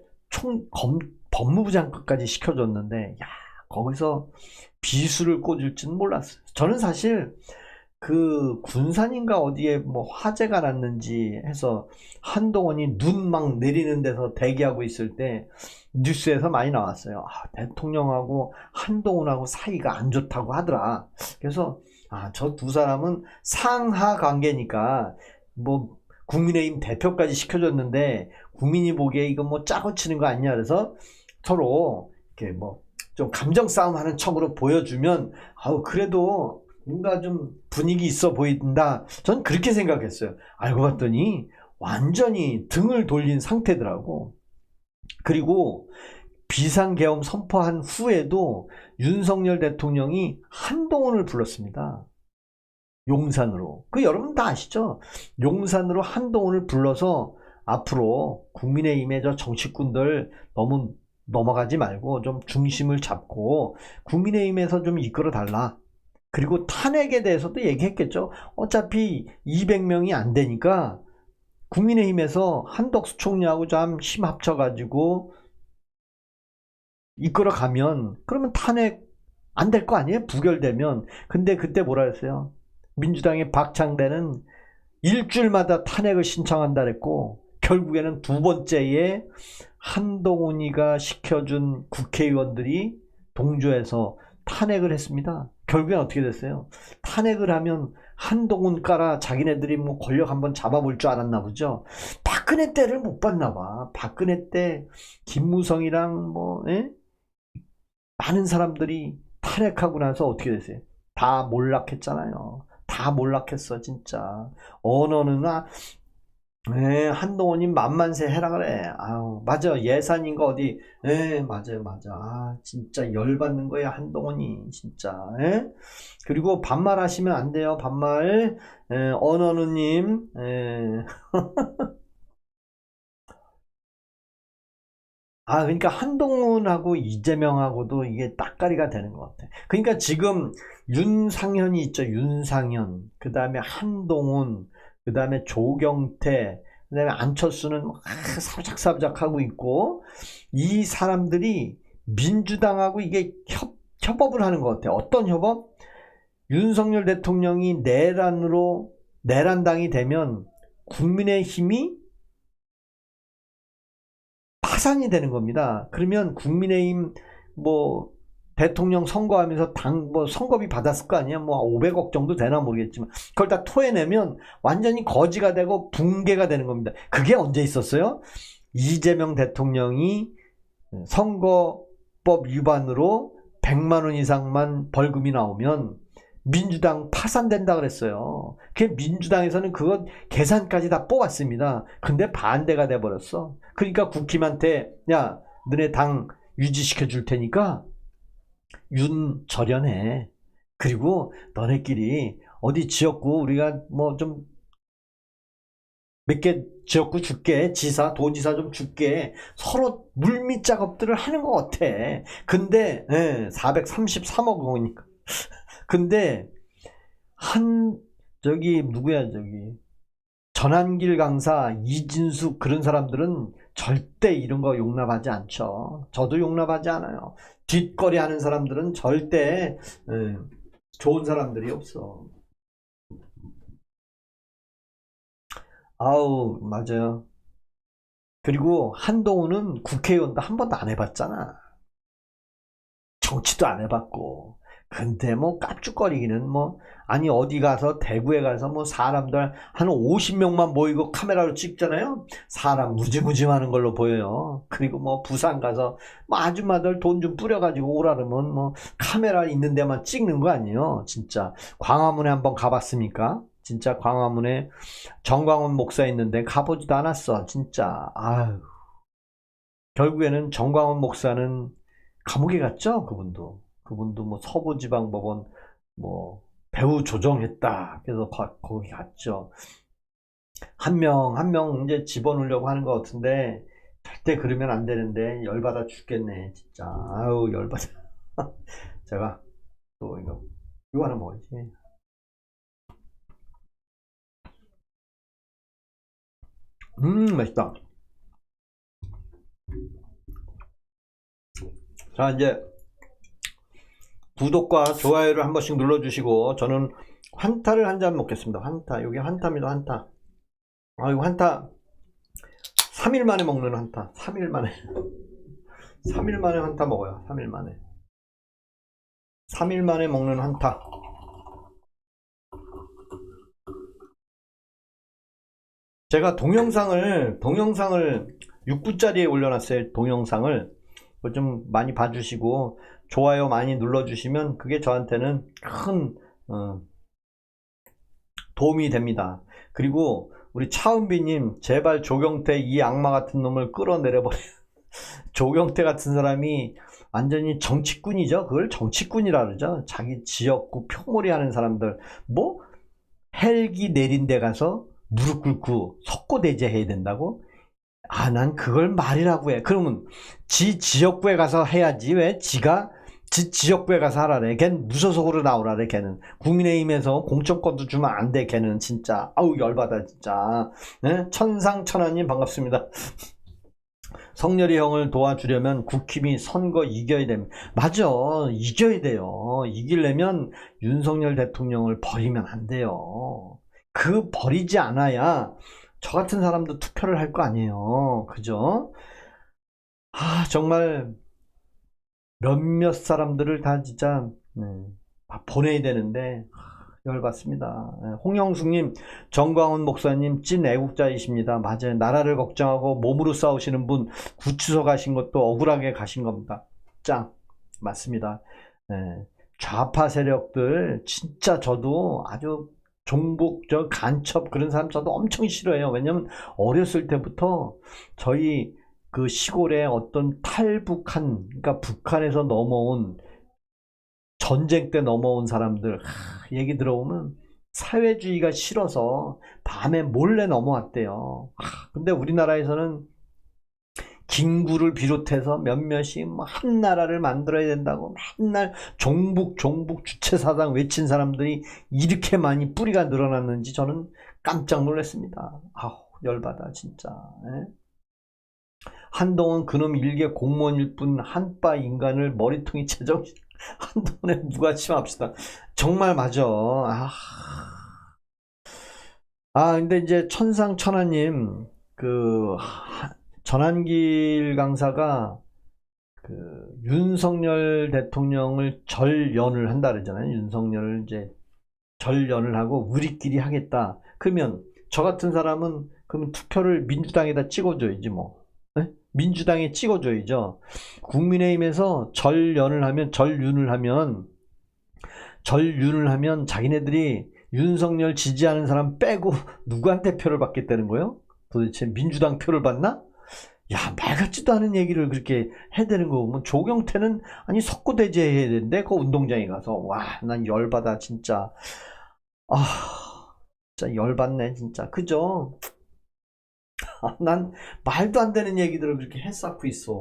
법무부 장관까지 시켜줬는데, 야, 거기서 비수를 꽂을 줄은 몰랐어요. 저는 사실 그 군산인가 어디에 뭐 화재가 났는지 해서 한동훈이 눈 막 내리는 데서 대기하고 있을 때 뉴스에서 많이 나왔어요. 대통령하고 한동훈하고 사이가 안 좋다고 하더라. 그래서 저 두 사람은 상하 관계니까 뭐 국민의힘 대표까지 시켜줬는데 국민이 보기에 이거 뭐 짜고 치는 거 아니냐, 그래서 서로 이렇게 뭐 좀 감정 싸움하는 척으로 보여주면 그래도 뭔가 좀 분위기 있어 보인다. 전 그렇게 생각했어요. 알고 봤더니 완전히 등을 돌린 상태더라고. 그리고 비상계엄 선포한 후에도 윤석열 대통령이 한동훈을 불렀습니다. 용산으로. 여러분 다 아시죠? 용산으로 한동훈을 불러서 앞으로 국민의힘의 저 정치꾼들 너무 넘어가지 말고 좀 중심을 잡고 국민의힘에서 좀 이끌어 달라. 그리고 탄핵에 대해서도 얘기했겠죠. 어차피 200명이 안 되니까 국민의힘에서 한덕수 총리하고 좀 힘 합쳐가지고 이끌어 가면, 그러면 탄핵 안 될 거 아니에요? 부결되면. 근데 그때 뭐라 했어요? 민주당의 박창대는 일주일마다 탄핵을 신청한다 그랬고, 결국에는 두 번째에 한동훈이가 시켜준 국회의원들이 동조해서 탄핵을 했습니다. 결국엔 어떻게 됐어요? 탄핵을 하면 한동훈 깔아 자기네들이 뭐 권력 한번 잡아볼 줄 알았나 보죠. 박근혜 때를 못 봤나 봐. 박근혜 때 김무성이랑 많은 사람들이 탄핵하고 나서 어떻게 됐어요? 다 몰락했잖아요. 다 몰락했어 진짜. 언어는 한동훈님 만만세 해라 그래. 맞아. 예산인가 어디. 맞아. 진짜 열받는 거야 한동훈이 진짜. 그리고 반말하시면 안 돼요. 반말. 언어누님. 그러니까 한동훈하고 이재명하고도 이게 딱가리가 되는 것 같아. 그러니까 지금 윤상현이 있죠. 윤상현. 그 다음에 한동훈. 그 다음에 조경태, 그 다음에 안철수는 사부작사부작 하고 있고, 이 사람들이 민주당하고 이게 협업을 하는 것 같아요. 어떤 협업? 윤석열 대통령이 내란당이 되면 국민의힘이 파산이 되는 겁니다. 그러면 국민의힘 대통령 선거하면서 선거비 받았을 거 아니야? 500억 정도 되나 모르겠지만 그걸 다 토해내면 완전히 거지가 되고 붕괴가 되는 겁니다. 그게 언제 있었어요? 이재명 대통령이 선거법 위반으로 100만 원 이상만 벌금이 나오면 민주당 파산된다 그랬어요. 민주당에서는 그거 계산까지 다 뽑았습니다. 근데 반대가 돼버렸어. 그러니까 국힘한테 야, 너네 당 유지시켜 줄 테니까 윤 절연해. 그리고 너네끼리 어디 지역구 우리가 좀 몇 개 지역구 줄게. 도지사 좀 줄게. 서로 물밑 작업들을 하는 것 같아. 근데 433억 원이니까. 근데 누구야 전한길 강사, 이진숙 그런 사람들은 절대 이런 거 용납하지 않죠. 저도 용납하지 않아요. 뒷거리 하는 사람들은 절대 좋은 사람들이 없어. 맞아요. 그리고 한동훈은 국회의원도 한 번도 안 해봤잖아. 정치도 안 해봤고. 근데 뭐 깝죽거리기는 뭐 아니 어디 가서 대구에 가서 뭐 사람들 한 50명만 모이고 카메라로 찍잖아요. 사람 무지무지 많은 걸로 보여요. 그리고 뭐 부산 가서 뭐 아줌마들 돈 좀 뿌려가지고 오라르면 뭐 카메라 있는 데만 찍는 거 아니에요. 진짜 광화문에 한번 가봤습니까? 진짜 광화문에 정광훈 목사 있는데 가보지도 않았어. 진짜 아유. 결국에는 정광훈 목사는 감옥에 갔죠. 그분도 뭐 서부지방법원 뭐 배후 조정했다. 그래서 거기 갔죠. 한 명 한 명 이제 집어넣으려고 하는 것 같은데 절대 그러면 안 되는데 열받아 죽겠네. 진짜 아유 열받아. 제가 또 이거 하나 먹어야지. 맛있다. 자 이제 구독과 좋아요를 한 번씩 눌러주시고 저는 환타를 한 잔 먹겠습니다. 환타. 여기 환타입니다. 환타. 아 이거 환타 3일 만에 먹는 환타. 3일 만에 3일 만에 환타 먹어요. 3일 만에 3일 만에 먹는 환타. 제가 동영상을 6분짜리에 올려놨어요. 동영상을 좀 많이 봐주시고 좋아요 많이 눌러주시면 그게 저한테는 큰 도움이 됩니다. 그리고 우리 차은비님 제발 조경태 이 악마 같은 놈을 끌어내려버려. 조경태 같은 사람이 완전히 정치꾼이죠. 그걸 정치꾼이라 그러죠. 자기 지역구 표몰이 하는 사람들 뭐 헬기 내린 데 가서 무릎 꿇고 석고대죄 해야 된다고? 아, 난 그걸 말이라고 해. 그러면 지 지역구에 가서 해야지. 왜 지가 지 지역구에 가서 하라래. 걔는 무소속으로 나오라래. 걔는 국민의힘에서 공천권도 주면 안 돼. 걔는 진짜 아우 열받아 진짜. 네? 천상천하님 반갑습니다. 성렬이 형을 도와주려면 국힘이 선거 이겨야 됩니다. 맞아. 이겨야 돼요. 이기려면 윤석열 대통령을 버리면 안 돼요. 그 버리지 않아야 저 같은 사람도 투표를 할 거 아니에요. 그죠? 아, 정말 몇몇 사람들을 다 진짜 보내야 되는데 열받습니다. 홍영숙님, 정광훈 목사님 찐 애국자이십니다. 맞아요. 나라를 걱정하고 몸으로 싸우시는 분 구치소 가신 것도 억울하게 가신 겁니다. 짱 맞습니다. 좌파 세력들 진짜 저도 아주 종북 간첩 그런 사람 저도 엄청 싫어해요. 왜냐면 어렸을 때부터 저희 그 시골에 어떤 탈북한 그러니까 북한에서 넘어온 전쟁 때 넘어온 사람들 얘기 들어보면 사회주의가 싫어서 밤에 몰래 넘어왔대요. 근데 우리나라에서는 김구를 비롯해서 몇몇이 한 나라를 만들어야 된다고 맨날 종북 주체사상 외친 사람들이 이렇게 많이 뿌리가 늘어났는지 저는 깜짝 놀랐습니다. 아우 열받아 진짜. 한동훈 그놈 일개 공무원일 뿐 한바 인간을 머리통이 제정신 한동훈에 무관심합시다. 정말 맞아. 근데 이제 천상천하님 그 전한길 강사가 그 윤석열 대통령을 절연을 한다 그러잖아요. 윤석열을 이제 절연을 하고 우리끼리 하겠다. 그러면 저 같은 사람은 그러면 투표를 민주당에다 찍어줘야지 뭐. 네? 민주당에 찍어줘야죠. 국민의힘에서 절윤을 하면 자기네들이 윤석열 지지하는 사람 빼고 누구한테 표를 받겠다는 거예요? 도대체 민주당 표를 받나? 야, 말 같지도 않은 얘기를 그렇게 해야 되는 거 보면 조경태는 아니 석고대죄 해야 되는데 그 운동장에 가서 와, 난 열받아 진짜. 진짜 열받네 진짜. 그죠? 난 말도 안 되는 얘기들을 그렇게 해쌓고 있어.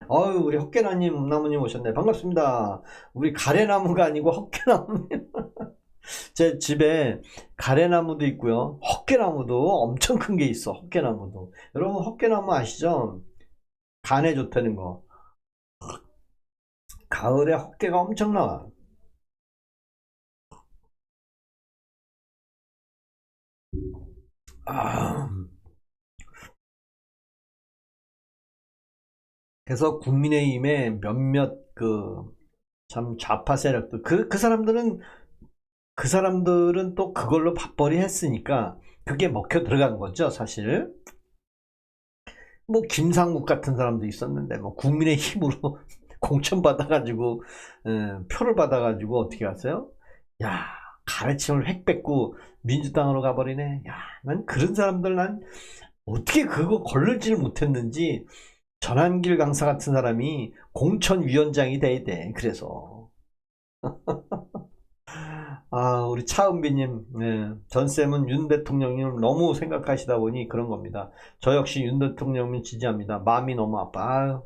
어유 우리 헛개나님 음나무님 오셨네. 반갑습니다. 우리 가래나무가 아니고 헛개나무님. 제 집에 가래나무도 있고요. 헛개나무도 엄청 큰 게 있어. 헛개나무도. 여러분 헛개나무 아시죠? 간에 좋다는 거. 가을에 헛개가 엄청 나와. 그래서 국민의힘에 몇몇 그 참 좌파 세력들 그 사람들은 또 그걸로 밥벌이 했으니까 그게 먹혀 들어간 거죠, 사실. 뭐 김상국 같은 사람도 있었는데 뭐 국민의 힘으로 공천 받아가지고 표를 받아가지고 어떻게 하세요? 야, 가르침을 획 뺏고 민주당으로 가버리네. 야, 난 그런 사람들 난 어떻게 그거 걸르지를 못했는지. 전한길 강사 같은 사람이 공천위원장이 돼야 돼. 그래서 우리 차은비님, 네. 전쌤은 윤 대통령님을 너무 생각하시다 보니 그런 겁니다. 저 역시 윤 대통령님 지지합니다. 마음이 너무 아파.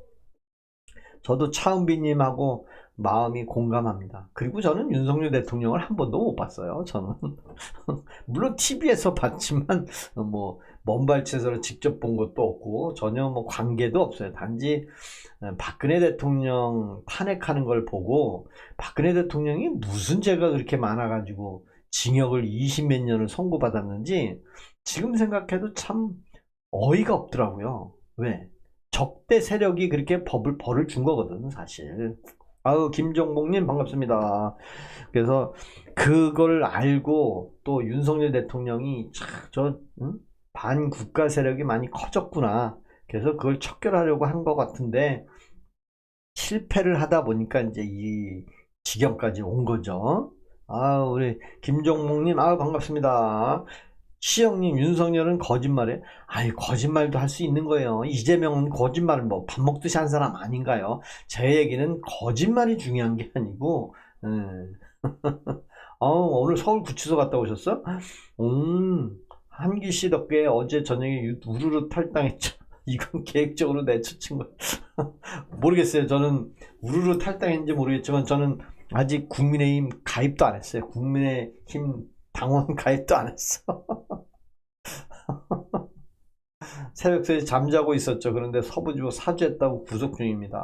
저도 차은비님하고 마음이 공감합니다. 그리고 저는 윤석열 대통령을 한 번도 못 봤어요. 저는 물론 TV에서 봤지만 뭐 먼발치에서 직접 본 것도 없고 전혀 뭐 관계도 없어요. 단지 박근혜 대통령 탄핵하는 걸 보고 박근혜 대통령이 무슨 죄가 그렇게 많아가지고 징역을 20몇 년을 선고받았는지 지금 생각해도 참 어이가 없더라고요. 왜? 적대 세력이 그렇게 벌을 준 거거든, 사실. 김종복님 반갑습니다. 그래서 그걸 알고 또 윤석열 대통령이 반국가 세력이 많이 커졌구나. 그래서 그걸 척결하려고 한 것 같은데 실패를 하다 보니까 이제 이 지경까지 온 거죠. 우리 김종목님 반갑습니다. 시영님, 윤석열은 거짓말해. 거짓말도 할 수 있는 거예요. 이재명은 거짓말을 뭐 밥 먹듯이 한 사람 아닌가요? 제 얘기는 거짓말이 중요한 게 아니고, 오늘 서울 구치소 갔다 오셨어? 한기 씨 덕에 어제 저녁에 우르르 탈당했죠. 이건 계획적으로 내쫓은 거. 모르겠어요. 저는 우르르 탈당했는지 모르겠지만 저는 아직 국민의힘 가입도 안 했어요. 국민의힘 당원 가입도 안 했어. 새벽새 잠자고 있었죠. 그런데 서부지법 사죄했다고 구속 중입니다.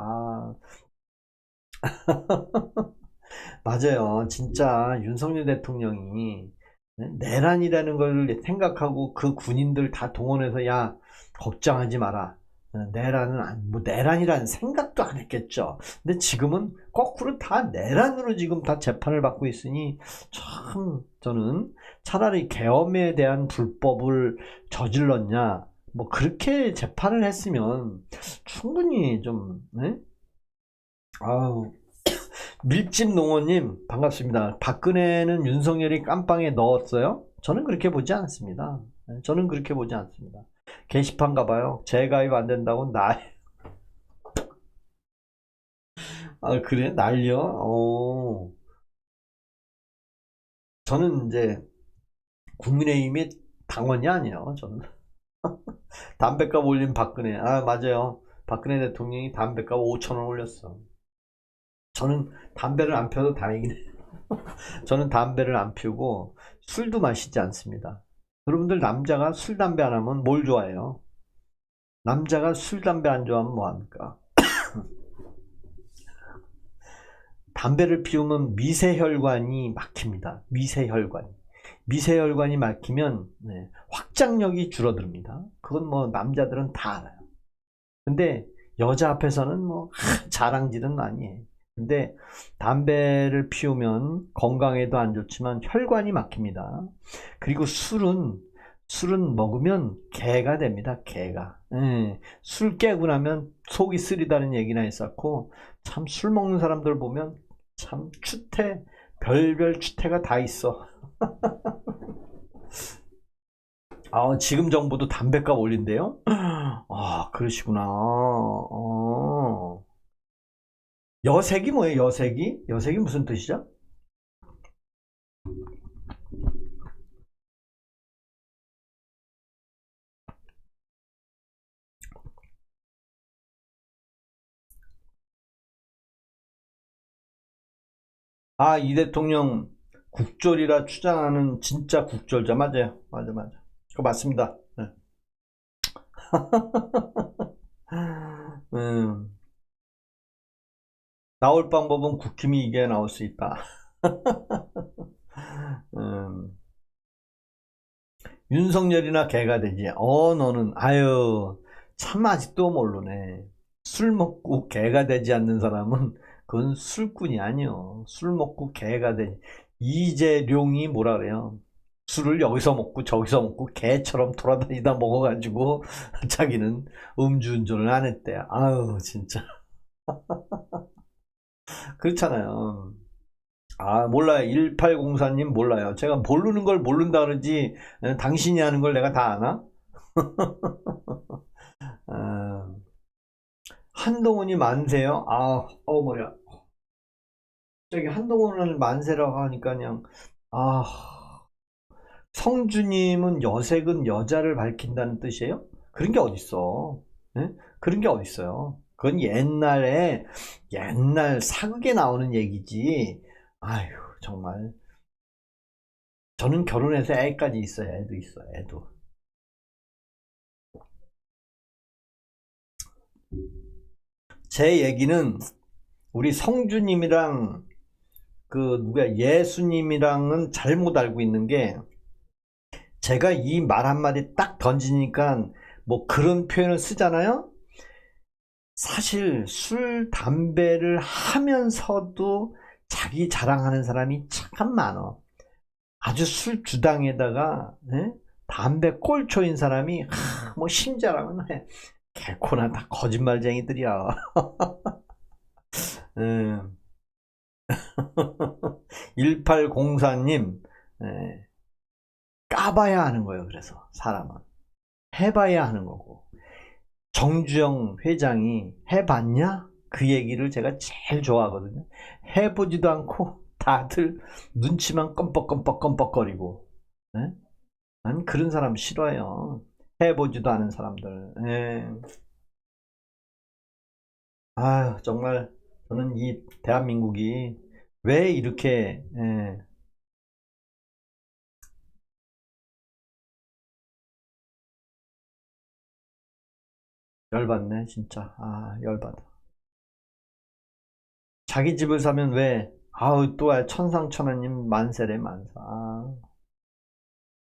맞아요. 진짜 윤석열 대통령이 내란이라는 걸 생각하고 그 군인들 다 동원해서 야 걱정하지 마라. 내란이라는 생각도 안 했겠죠. 근데 지금은 거꾸로 다 내란으로 지금 다 재판을 받고 있으니 참 저는 차라리 계엄에 대한 불법을 저질렀냐 뭐 그렇게 재판을 했으면 충분히 좀 밀집 농어님 반갑습니다. 박근혜는 윤석열이 깜빵에 넣었어요? 저는 그렇게 보지 않습니다. 저는 그렇게 보지 않습니다. 게시판 가봐요. 재가입 안 된다고 그래? 날려? 저는 이제 국민의힘의 당원이 아니에요. 저는 담배값 올린 박근혜. 맞아요. 박근혜 대통령이 담배값 5,000원 올렸어. 저는 담배를 안 펴도 다행이네. 저는 담배를 안 피우고 술도 마시지 않습니다. 여러분들 남자가 술 담배 안 하면 뭘 좋아해요? 남자가 술 담배 안 좋아하면 뭐합니까? 담배를 피우면 미세혈관이 막힙니다. 미세혈관이 막히면 확장력이 줄어듭니다. 그건 뭐 남자들은 다 알아요. 근데 여자 앞에서는 뭐 자랑질은 아니에요. 근데 담배를 피우면 건강에도 안 좋지만 혈관이 막힙니다. 그리고 술은 먹으면 개가 됩니다. 개가. 술 깨고 나면 속이 쓰리다는 얘기나 했었고 참 술 먹는 사람들 보면 참 별별 추태가 다 있어. 지금 정부도 담배값 올린대요? 그러시구나. 여색이 뭐예요? 여색이 무슨 뜻이죠? 이 대통령 국졸이라 주장하는 진짜 국졸자. 맞아요. 맞아. 그거 맞습니다. 네. 나올 방법은 국힘이 이게 나올 수 있다. 윤석열이나 개가 되지. 너는 참 아직도 모르네. 술 먹고 개가 되지 않는 사람은 그건 술꾼이 아니요. 술 먹고 개가 돼. 이재룡이 뭐라 그래요. 술을 여기서 먹고 저기서 먹고 개처럼 돌아다니다 먹어가지고 자기는 음주운전을 안 했대. 아유 진짜 그렇잖아요. 아 몰라요. 1804님 몰라요. 제가 모르는 걸 모른다 그러지 당신이 아는 걸 내가 다 아나? 아, 한동훈이 만세요? 아, 머리야. 저기 한동훈을 만세라고 하니까 그냥 아 성주님은 여색은 여자를 밝힌다는 뜻이에요? 그런 게 어딨어? 예? 그런 게 어딨어요? 그건 옛날 사극에 나오는 얘기지. 아휴 정말 저는 결혼해서 애까지 있어요. 애도 있어요. 애도. 제 얘기는 우리 성주님이랑 그 누가 예수님이랑은 잘못 알고 있는 게 제가 이 말 한마디 딱 던지니까 뭐 그런 표현을 쓰잖아요. 사실 술 담배를 하면서도 자기 자랑하는 사람이 참 많아. 아주 술 주당에다가 담배 꼴초인 사람이 뭐 심자랑은 해. 개코나 다 거짓말쟁이들이야. 음. 1804님 까봐야 하는 거예요. 그래서 사람은 해봐야 하는 거고 정주영 회장이 해봤냐? 그 얘기를 제가 제일 좋아하거든요. 해보지도 않고 다들 눈치만 껌뻑껌뻑껌뻑거리고 난 그런 사람 싫어요. 해보지도 않은 사람들. 아 정말 저는 이 대한민국이 왜 이렇게 열받네 진짜. 아 열받아. 자기 집을 사면 왜 아우 또 천상천하님 만세래 만사. 아,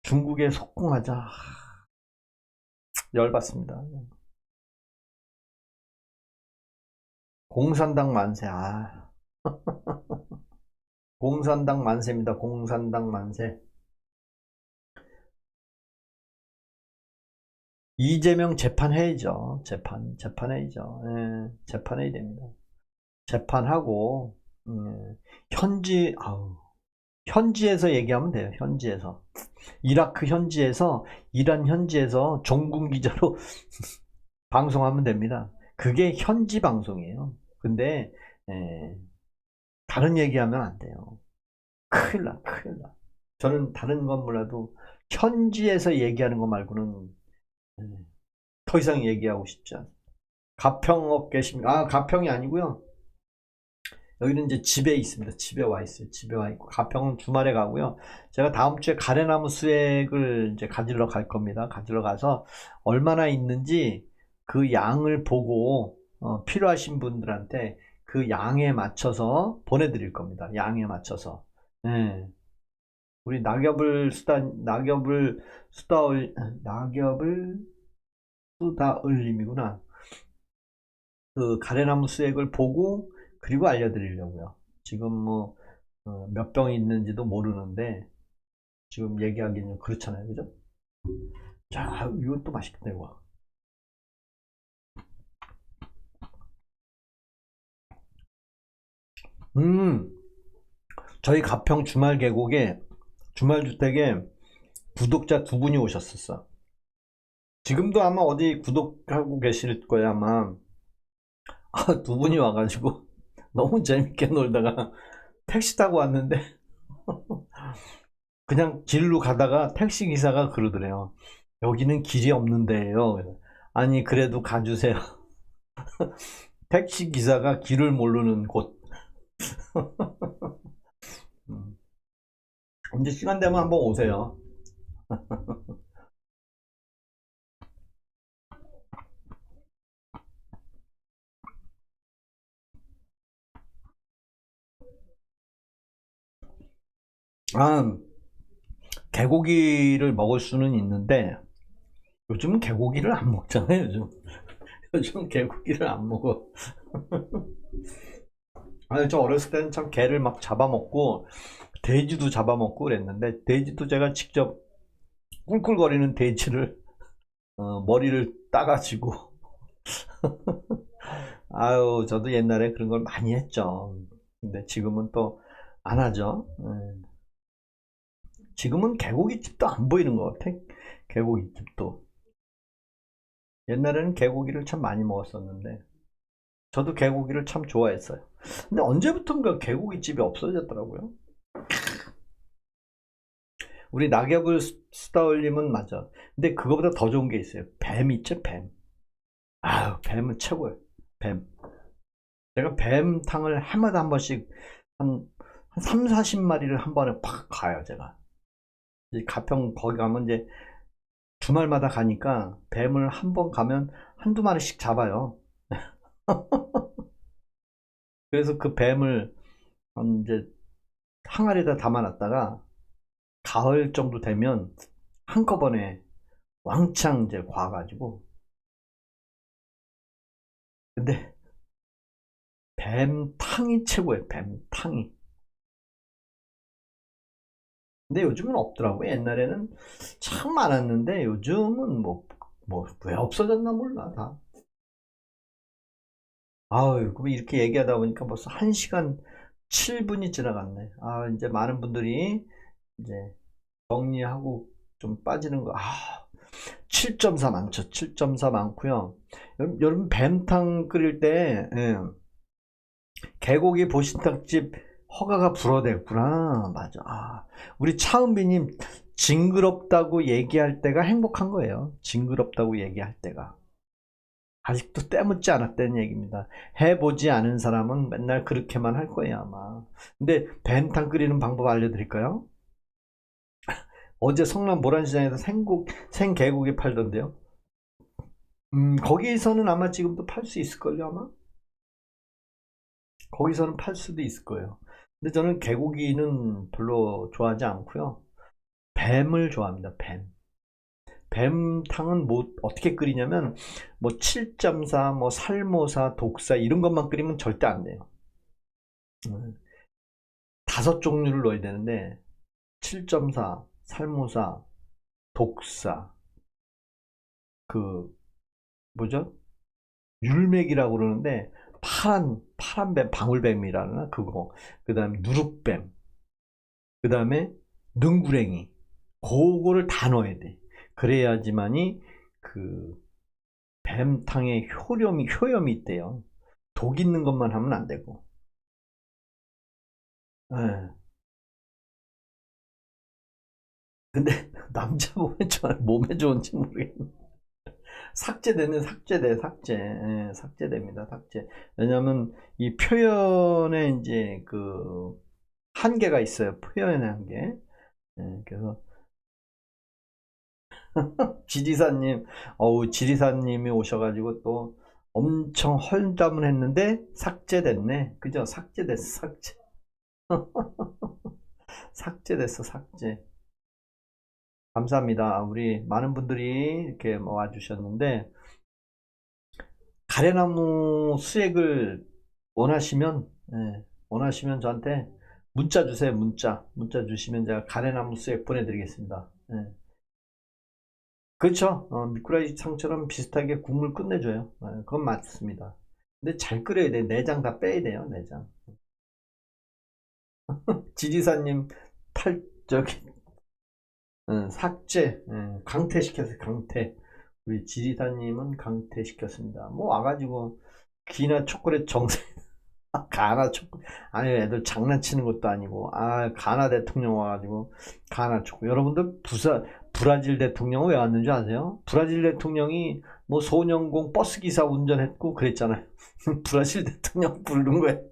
중국에 속공하자. 열받습니다. 공산당 만세. 아 공산당 만세입니다. 공산당 만세. 이재명 재판해야죠. 재판해야죠. 재판해야 됩니다. 재판하고 현지에서 얘기하면 돼요. 현지에서 이라크 현지에서 이란 현지에서 종군 기자로 방송하면 됩니다. 그게 현지 방송이에요. 근데 다른 얘기하면 안 돼요. 큰일 나. 저는 다른 건 몰라도 현지에서 얘기하는 거 말고는 더 이상 얘기하고 싶지 않아요. 가평업 계십니까? 아 가평이 아니고요. 여기는 이제 집에 있습니다. 집에 와 있어요. 집에 와 있고 가평은 주말에 가고요. 제가 다음 주에 가래나무 수액을 이제 가지러 갈 겁니다. 가지러 가서 얼마나 있는지 그 양을 보고 필요하신 분들한테 그 양에 맞춰서 보내드릴 겁니다. 양에 맞춰서. 네. 우리 낙엽을 수다을님이구나. 그 가래나무 수액을 보고 그리고 알려드리려고요. 지금 뭐 몇 병이 있는지도 모르는데 지금 얘기하기는 그렇잖아요, 그죠? 자, 이것도 맛있겠다 이거. 저희 가평 주말 계곡에 주말주택에 구독자 2분이 오셨었어. 지금도 아마 어디 구독하고 계실 거야 아마. 2분이 와가지고 너무 재밌게 놀다가 택시 타고 왔는데 그냥 길로 가다가 택시 기사가 그러더래요. 여기는 길이 없는데요. 아니 그래도 가주세요. 택시 기사가 길을 모르는 곳. 언제 시간 되면 한번 오세요. 아, 개고기를 먹을 수는 있는데 요즘은 개고기를 안 먹잖아요. 요즘 개고기를 안 먹어. 아니, 저 어렸을 때는 참 개를 막 잡아먹고 돼지도 잡아먹고 그랬는데, 돼지도 제가 직접 꿀꿀거리는 돼지를 머리를 따가지고 아유, 저도 옛날에 그런 걸 많이 했죠. 근데 지금은 또 안 하죠. 지금은 개고기집도 안 보이는 것 같아. 개고기집도. 옛날에는 개고기를 참 많이 먹었었는데, 저도 개고기를 참 좋아했어요. 근데 언제부턴가 개고기집이 없어졌더라고요. 우리 낙엽을 수다 올림은 맞아. 근데 그거보다 더 좋은 게 있어요. 뱀 있죠, 뱀. 아유, 뱀은 최고예요. 뱀. 제가 뱀탕을 해마다 한 번씩 한 3, 40마리를 한 번에 팍 가요, 제가. 이제 가평 거기 가면 이제 주말마다 가니까 뱀을 한 번 가면 한두 마리씩 잡아요. 그래서 그 뱀을 이제 항아리에다 담아놨다가 가을 정도 되면 한꺼번에 왕창 이제 과가지고. 근데 뱀탕이 최고예요, 뱀탕이. 근데 요즘은 없더라고요. 옛날에는 참 많았는데 요즘은 왜 없어졌나 몰라, 다. 아유, 그럼 이렇게 얘기하다 보니까 벌써 1시간 7분이 지나갔네. 아, 이제 많은 분들이 이제 정리하고 좀 빠지는 거. 아, 7.4 많죠. 7.4 많고요. 여러분 뱀탕 끓일 때 개고기 보신탕집 허가가 불어댔구나. 맞아. 아, 우리 차은비님 징그럽다고 얘기할 때가 행복한 거예요. 징그럽다고 얘기할 때가. 아직도 때묻지 않았다는 얘기입니다. 해보지 않은 사람은 맨날 그렇게만 할 거예요, 아마. 근데 뱀탕 끓이는 방법 알려드릴까요? 어제 성남 모란시장에서 생개고기 팔던데요. 거기서는 아마 지금도 팔 수 있을걸요, 아마? 거기서는 팔 수도 있을 거예요. 근데 저는 개고기는 별로 좋아하지 않고요. 뱀을 좋아합니다, 뱀. 뱀탕은 뭐 어떻게 끓이냐면 뭐 7.4, 뭐 살모사, 독사 이런 것만 끓이면 절대 안 돼요. 5종류를 넣어야 되는데 7.4, 살모사, 독사, 그 뭐죠? 율맥이라고 그러는데 파란 뱀, 방울뱀이라나 그거. 그다음에 누룩뱀. 그다음에 능구랭이. 그거를 다 넣어야 돼. 그래야지만이 그 뱀탕의 효염이 있대요. 독 있는 것만 하면 안 되고. 예. 근데 남자 몸에 좋은지 모르겠네. 삭제. 예, 삭제됩니다, 삭제. 왜냐면 이 표현에 이제 그 한계가 있어요. 표현의 한계. 예, 그래서 지리사님이 오셔가지고 또 엄청 헐담을 했는데 삭제됐네. 그죠? 삭제됐어, 삭제. 삭제됐어, 삭제. 감사합니다. 우리 많은 분들이 이렇게 와주셨는데, 가래나무 수액을 원하시면, 원하시면 저한테 문자 주세요, 문자 주시면 제가 가래나무 수액 보내드리겠습니다. 그렇죠. 미꾸라지 상처럼 비슷하게 국물 끝내줘요. 그건 맞습니다. 근데 잘 끓여야 돼. 내장 다 빼야 돼요, 내장. 지리사님 저기, 삭제, 강퇴시켰어요, 강퇴. 우리 지리사님은 강퇴시켰습니다. 뭐 와가지고, 기나 초콜릿 정세, 가나 초콜릿, 아니, 애들 장난치는 것도 아니고, 아, 가나 대통령 와가지고, 가나 초콜릿. 여러분들, 브라질 대통령은 왜 왔는지 아세요? 브라질 대통령이 뭐 소년공 버스 기사 운전했고 그랬잖아요. 브라질 대통령 부른 거예요.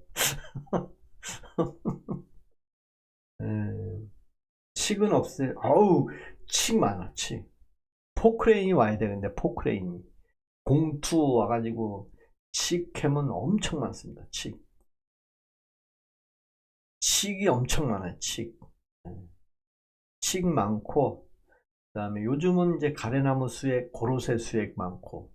칙은 없어요. 아우, 칙 많아, 칙. 포크레인이 와야 되는데, 포크레인이. 공투 와가지고, 칙캠은 엄청 많습니다, 칙. 칙이 엄청 많아요, 칙. 칙 많고, 그 다음에 요즘은 이제 가래나무 수액, 고로쇠 수액 많고,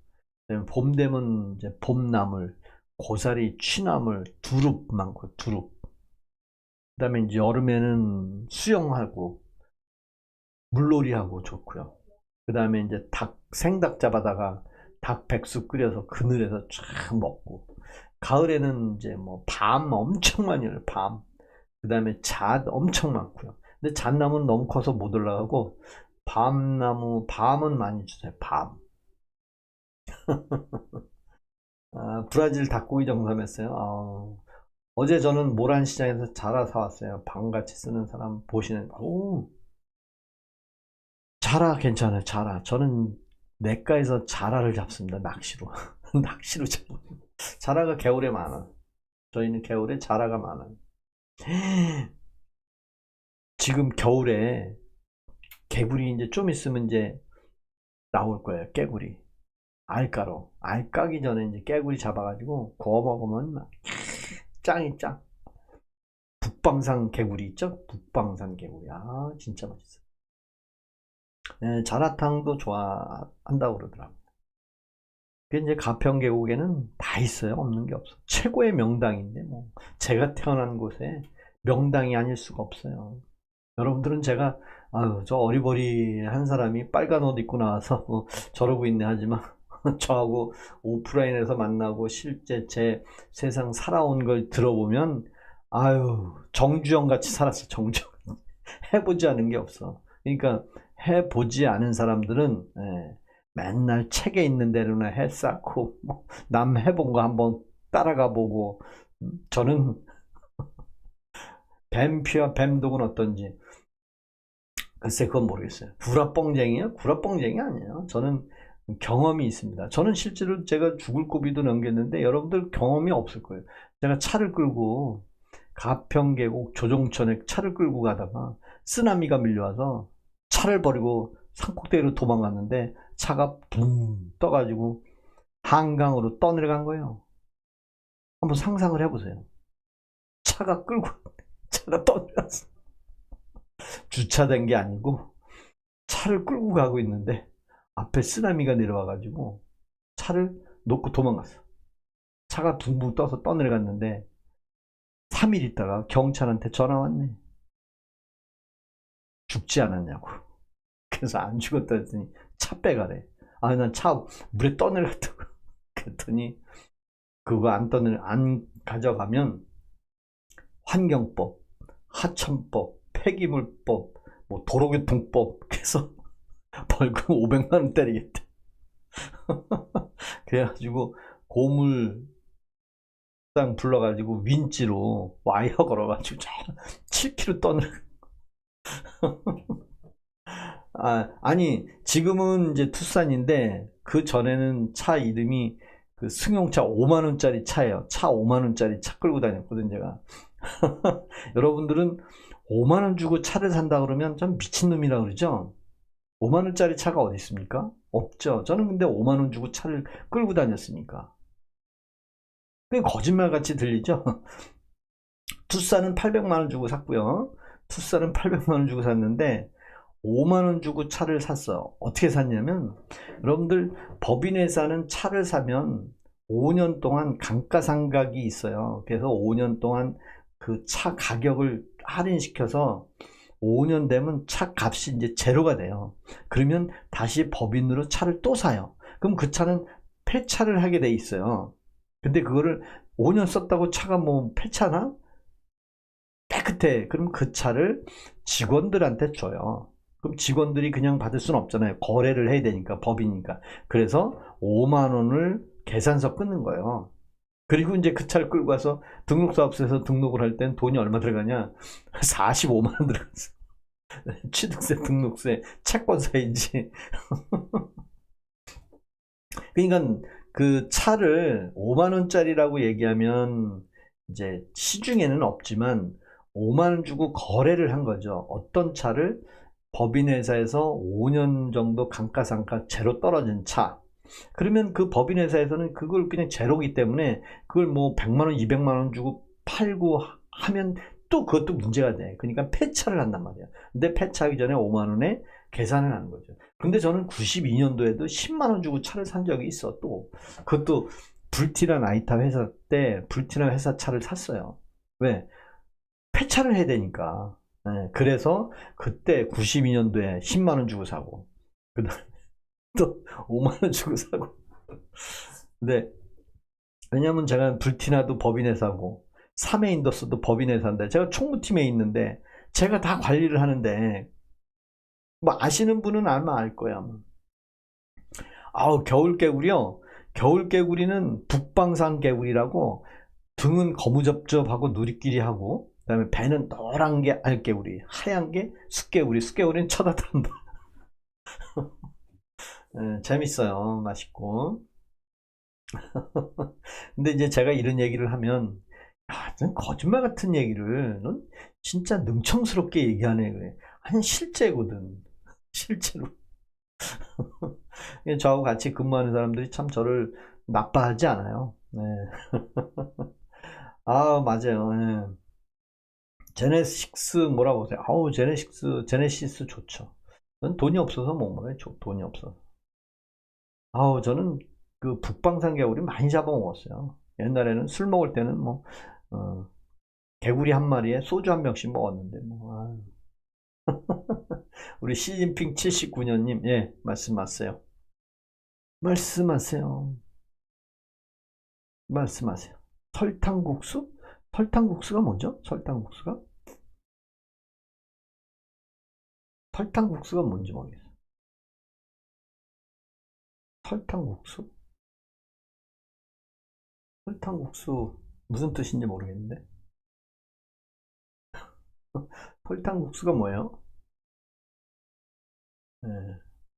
봄 되면 이제 봄나물. 고사리, 취나물, 두릅 많고, 두릅. 그 다음에 이제 여름에는 수영하고, 물놀이하고 좋고요. 그 다음에 이제 생닭 잡아다가 닭 백숙 끓여서 그늘에서 쫙 먹고, 가을에는 이제 뭐 밤 엄청 많이 해요. 밤. 그 다음에 잣 엄청 많고요. 근데 잣나무는 너무 커서 못 올라가고, 밤은 많이 주세요. 밤. 브라질 닭고기 정삼했어요. 어제 저는 모란시장에서 자라 사왔어요. 밤같이 쓰는 사람 보시는, 자라 괜찮아요. 자라. 저는 냇가에서 자라를 잡습니다. 낚시로. 낚시로 잡아요. 자라가 겨울에 많아. 저희는 겨울에 자라가 많아요. 지금 겨울에 개구리 이제 좀 있으면 이제 나올 거예요. 깨구리. 알가로. 알 까기 전에 이제 깨구리 잡아가지고 구워 먹으면 막 짱이 짱. 북방산 개구리 있죠? 북방산 개구리. 진짜 맛있어. 네, 자라탕도 좋아한다고 그러더라고요. 이제 가평계곡에는 다 있어요. 없는 게 없어. 최고의 명당인데 뭐 제가 태어난 곳에 명당이 아닐 수가 없어요. 여러분들은 제가 저 어리버리한 사람이 빨간 옷 입고 나와서 저러고 있네 하지만 저하고 오프라인에서 만나고 실제 제 세상 살아온 걸 들어보면 정주영 같이 살았어. 정주영. 해보지 않은 게 없어. 그러니까 해보지 않은 사람들은 맨날 책에 있는 대로나 해 쌓고 남 해본 거 한번 따라가 보고 저는 뱀피와 뱀독은 어떤지 글쎄 그건 모르겠어요. 구라뻥쟁이요? 구라뻥쟁이 아니에요. 저는 경험이 있습니다. 저는 실제로 제가 죽을 고비도 넘겼는데 여러분들 경험이 없을 거예요. 제가 차를 끌고 가평계곡 조종천에 차를 끌고 가다가 쓰나미가 밀려와서 차를 버리고 산꼭대기로 도망갔는데 차가 붕 떠가지고 한강으로 떠내려간 거예요. 한번 상상을 해보세요. 차가 떠내려갔어. 주차된 게 아니고 차를 끌고 가고 있는데 앞에 쓰나미가 내려와가지고 차를 놓고 도망갔어. 차가 둥둥 떠서 떠내려갔는데 3일 있다가 경찰한테 전화 왔네. 죽지 않았냐고. 그래서 안 죽었다 했더니 차 빼가래. 난 차 물에 떠내려갔다고. 그랬더니 그거 안 가져가면 환경법, 하천법, 폐기물법, 뭐 도로교통법 그래서 벌금 500만 원 때리겠대. 그래가지고 고물상 불러가지고 윈치로 와이어 걸어가지고 7km 떠내려. 아니 지금은 이제 투싼인데 그 전에는 차 이름이 그 승용차 5만원짜리 차예요. 차 5만원짜리 차 끌고 다녔거든 제가. 여러분들은 5만원 주고 차를 산다 그러면 좀 미친놈이라 그러죠. 5만원짜리 차가 어디 있습니까? 없죠. 저는 근데 5만원 주고 차를 끌고 다녔으니까. 그게 거짓말같이 들리죠. 투싼은 800만원 주고 샀고요. 투싼은 800만원 주고 샀는데 5만원 주고 차를 샀어. 어떻게 샀냐면 여러분들 법인회사는 차를 사면 5년 동안 감가상각이 있어요. 그래서 5년 동안 그 차 가격을 할인시켜서 5년 되면 차 값이 이제 제로가 돼요. 그러면 다시 법인으로 차를 또 사요. 그럼 그 차는 폐차를 하게 돼 있어요. 근데 그거를 5년 썼다고 차가 뭐 폐차나? 깨끗해. 그럼 그 차를 직원들한테 줘요. 그럼 직원들이 그냥 받을 수는 없잖아요. 거래를 해야 되니까, 법이니까. 그래서 5만 원을 계산서 끊는 거예요. 그리고 이제 그 차를 끌고 가서 등록사업소에서 등록을 할 땐 돈이 얼마 들어가냐? 45만 원 들어갔어. 취득세, 등록세, 채권 사이지. 그러니까 그 차를 5만 원짜리라고 얘기하면 이제 시중에는 없지만 5만 원 주고 거래를 한 거죠. 어떤 차를 법인회사에서 5년 정도 감가상각 제로 떨어진 차. 그러면 그 법인회사에서는 그걸 그냥 제로기 때문에 그걸 뭐 100만 원, 200만 원 주고 팔고 하면 또 그것도 문제가 돼. 그러니까 폐차를 한단 말이야. 근데 폐차하기 전에 5만 원에 계산을 하는 거죠. 근데 저는 92년도에도 10만 원 주고 차를 산 적이 있어. 또 그것도 불티나 나이타 회사 때 불티나 회사 차를 샀어요. 왜? 폐차를 해야 되니까. 예, 그래서 그때 92년도에 10만 원 주고 사고, 그 다음에 또 5만 원 주고 사고. 근데 왜냐면 제가 불티나도 법인회사고 삼해인더스도 법인회사인데 제가 총무팀에 있는데 제가 다 관리를 하는데, 뭐 아시는 분은 아마 알 거야. 아우, 겨울개구리요. 겨울개구리는 북방산 개구리라고 등은 거무접접하고 누리끼리하고, 그다음에 배는 노란 게 알개구리, 하얀 게 숫개구리. 숫개구리는 쳐다도 안 봐. 재밌어요. 맛있고. 근데 이제 제가 이런 얘기를 하면, 야, 넌 거짓말 같은 얘기를, 넌 진짜 능청스럽게 얘기하네, 그래. 아니, 실제거든. 실제로. 저하고 같이 근무하는 사람들이 참 저를 나빠하지 않아요. 네. 아, 맞아요. 네. 제네식스 뭐라고 하세요? 아우, 제네시스 좋죠. 전 돈이 없어서 못 먹어요. 돈이 없어서. 아우, 저는 그 북방산 개구리 많이 잡아먹었어요. 옛날에는 술 먹을 때는 뭐, 어, 개구리 한 마리에 소주 한 병씩 먹었는데, 뭐, 아유. 우리 시진핑 79년님, 예, 말씀하세요. 말씀하세요. 말씀하세요. 설탕국수? 설탕국수가 뭐죠? 설탕국수가? 설탕국수가 뭔지 모르겠어요. 설탕국수? 설탕국수 무슨 뜻인지 모르겠는데. 설탕국수가 뭐예요? 네,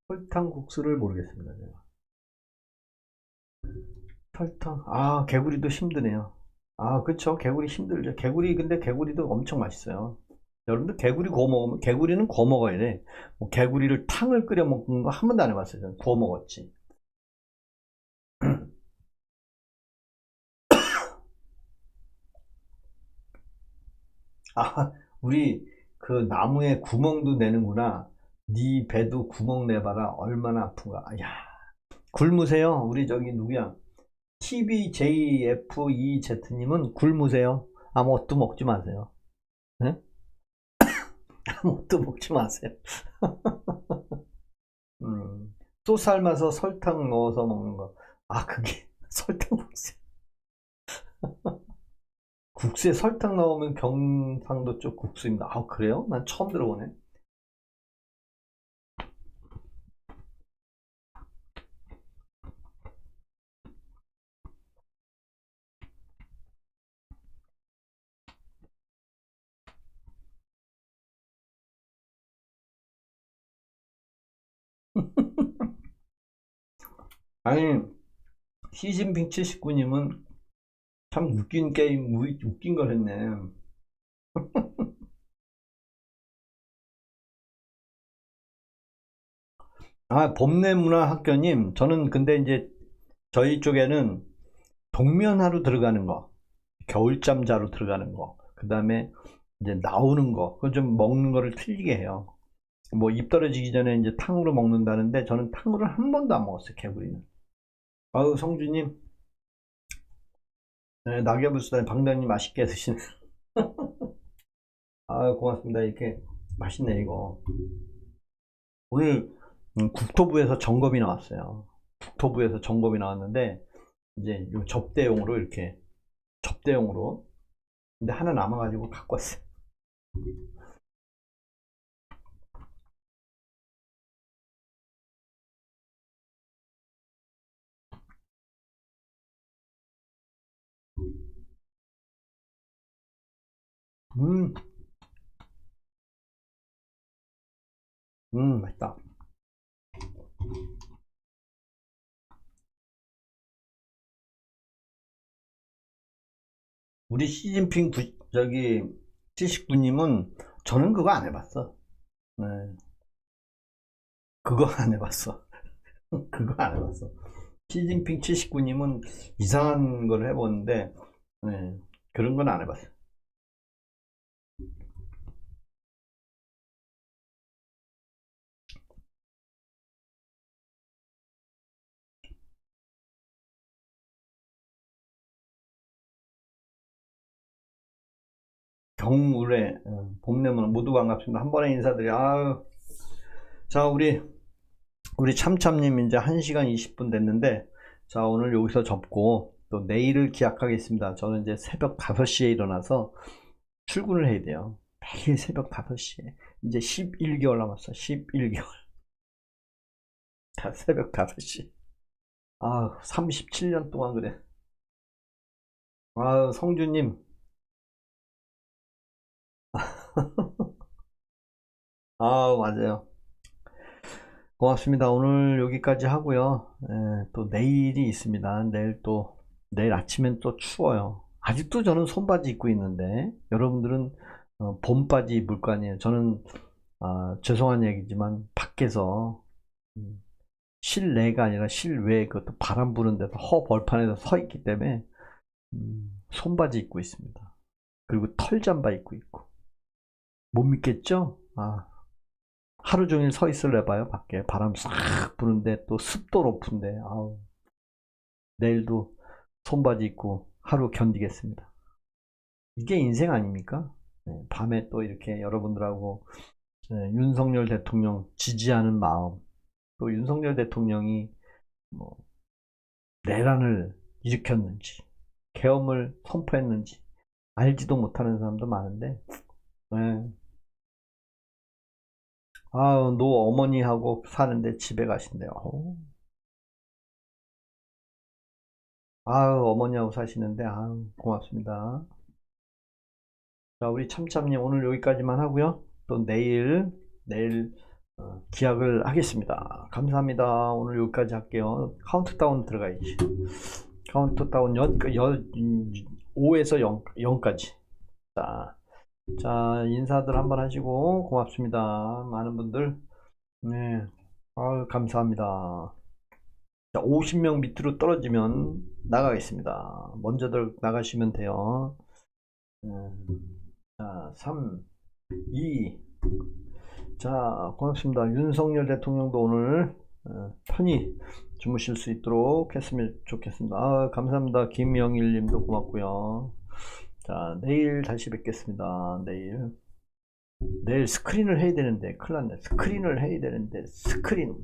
설탕국수를 모르겠습니다. 제가. 설탕. 아, 개구리도 힘드네요. 아, 그쵸. 개구리 힘들죠. 개구리, 근데 개구리도 엄청 맛있어요. 여러분들 개구리 구워 먹으면, 개구리는 구워 먹어야 돼. 뭐 개구리를 탕을 끓여 먹는 거 한 번도 안 해봤어요. 저는 구워 먹었지. 아, 우리 그 나무에 구멍도 내는구나. 네 배도 구멍 내봐라. 얼마나 아픈가. 야, 굶으세요. 우리 저기 누구야? TBJFEZ님은 굶으세요. 아무것도 먹지 마세요. 네? 아무것도 먹지 마세요. 또 삶아서 설탕 넣어서 먹는 거. 아, 그게 설탕 국수. 국수에 설탕 넣으면 경상도 쪽 국수입니다. 아, 그래요? 난 처음 들어보네. 아니, 시진핑 79님은 참 웃긴 게임, 웃긴 걸 했네. 아, 봄내문화학교님, 저는 근데 이제 저희 쪽에는 동면하로 들어가는 거, 겨울잠 자로 들어가는 거, 그 다음에 이제 나오는 거, 그거 좀 먹는 거를 틀리게 해요. 뭐 입 떨어지기 전에 이제 탕으로 먹는다는데 저는 탕으로 한 번도 안 먹었어요, 개구리는. 아유, 성주님, 네, 낙엽을 쓰다니 방장님 맛있게 드시네. 아, 고맙습니다. 이렇게 맛있네, 이거. 오늘 국토부에서 점검이 나왔어요. 국토부에서 점검이 나왔는데, 이제 요 접대용으로 이렇게, 접대용으로. 근데 하나 남아가지고 갖고 왔어요. 음, 맛있다. 우리 시진핑 저기 79님은 저는 그거 안 해봤어. 네, 그거 안 해봤어. 그거 안 해봤어. 시진핑 79님은 이상한 걸 해봤는데, 네, 그런 건 안 해봤어. 정울의 봄내문 모두 반갑습니다. 한 번에 인사드려. 아유. 자, 우리 참참님 이제 1시간 20분 됐는데, 자, 오늘 여기서 접고 또 내일을 기약하겠습니다. 저는 이제 새벽 5시에 일어나서 출근을 해야 돼요. 매일 새벽 5시에. 이제 11개월 남았어. 11개월. 다 새벽 5시. 아, 37년 동안 그래. 아, 성주님. 아, 맞아요. 고맙습니다. 오늘 여기까지 하고요. 또 내일이 있습니다. 내일 아침엔 또 추워요. 아직도 저는 손바지 입고 있는데, 여러분들은 봄바지 입을 거 아니에요. 저는, 죄송한 얘기지만, 밖에서, 실내가 아니라 실외, 그것도 바람 부는 데서 벌판에서 서 있기 때문에, 손바지 입고 있습니다. 그리고 털잠바 입고 있고. 못 믿겠죠? 하루 종일 서 있을래 봐요. 밖에 바람 싹 부는데 또 습도 높은데, 아우, 내일도 손바지 입고 하루 견디겠습니다. 이게 인생 아닙니까? 밤에 또 이렇게 여러분들하고 윤석열 대통령 지지하는 마음, 또 윤석열 대통령이 뭐 내란을 일으켰는지 계엄을 선포했는지 알지도 못하는 사람도 많은데, 너 어머니하고 사는데 집에 가신대요. 어머니하고 사시는데, 고맙습니다. 자, 우리 참참님 오늘 여기까지만 하고요. 또 내일 기약을 하겠습니다. 감사합니다. 오늘 여기까지 할게요. 카운트다운 들어가야지. 카운트다운 5에서 0까지. 자, 인사들 한번 하시고 고맙습니다. 많은 분들. 네. 감사합니다. 자, 50명 밑으로 떨어지면 나가겠습니다. 먼저들 나가시면 돼요. 자, 3, 2. 자, 고맙습니다. 윤석열 대통령도 오늘 편히 주무실 수 있도록 했으면 좋겠습니다. 감사합니다. 김영일 님도 고맙고요. 자, 내일 다시 뵙겠습니다. 내일 스크린을 해야 되는데, 큰일 났네. 스크린을 해야 되는데, 스크린.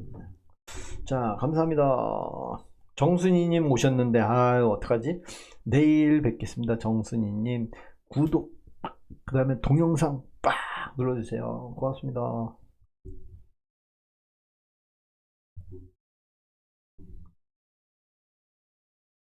자, 감사합니다. 정순이님 오셨는데, 어떡하지? 내일 뵙겠습니다. 정순이님. 구독, 그 다음에 동영상 빡 눌러주세요. 고맙습니다.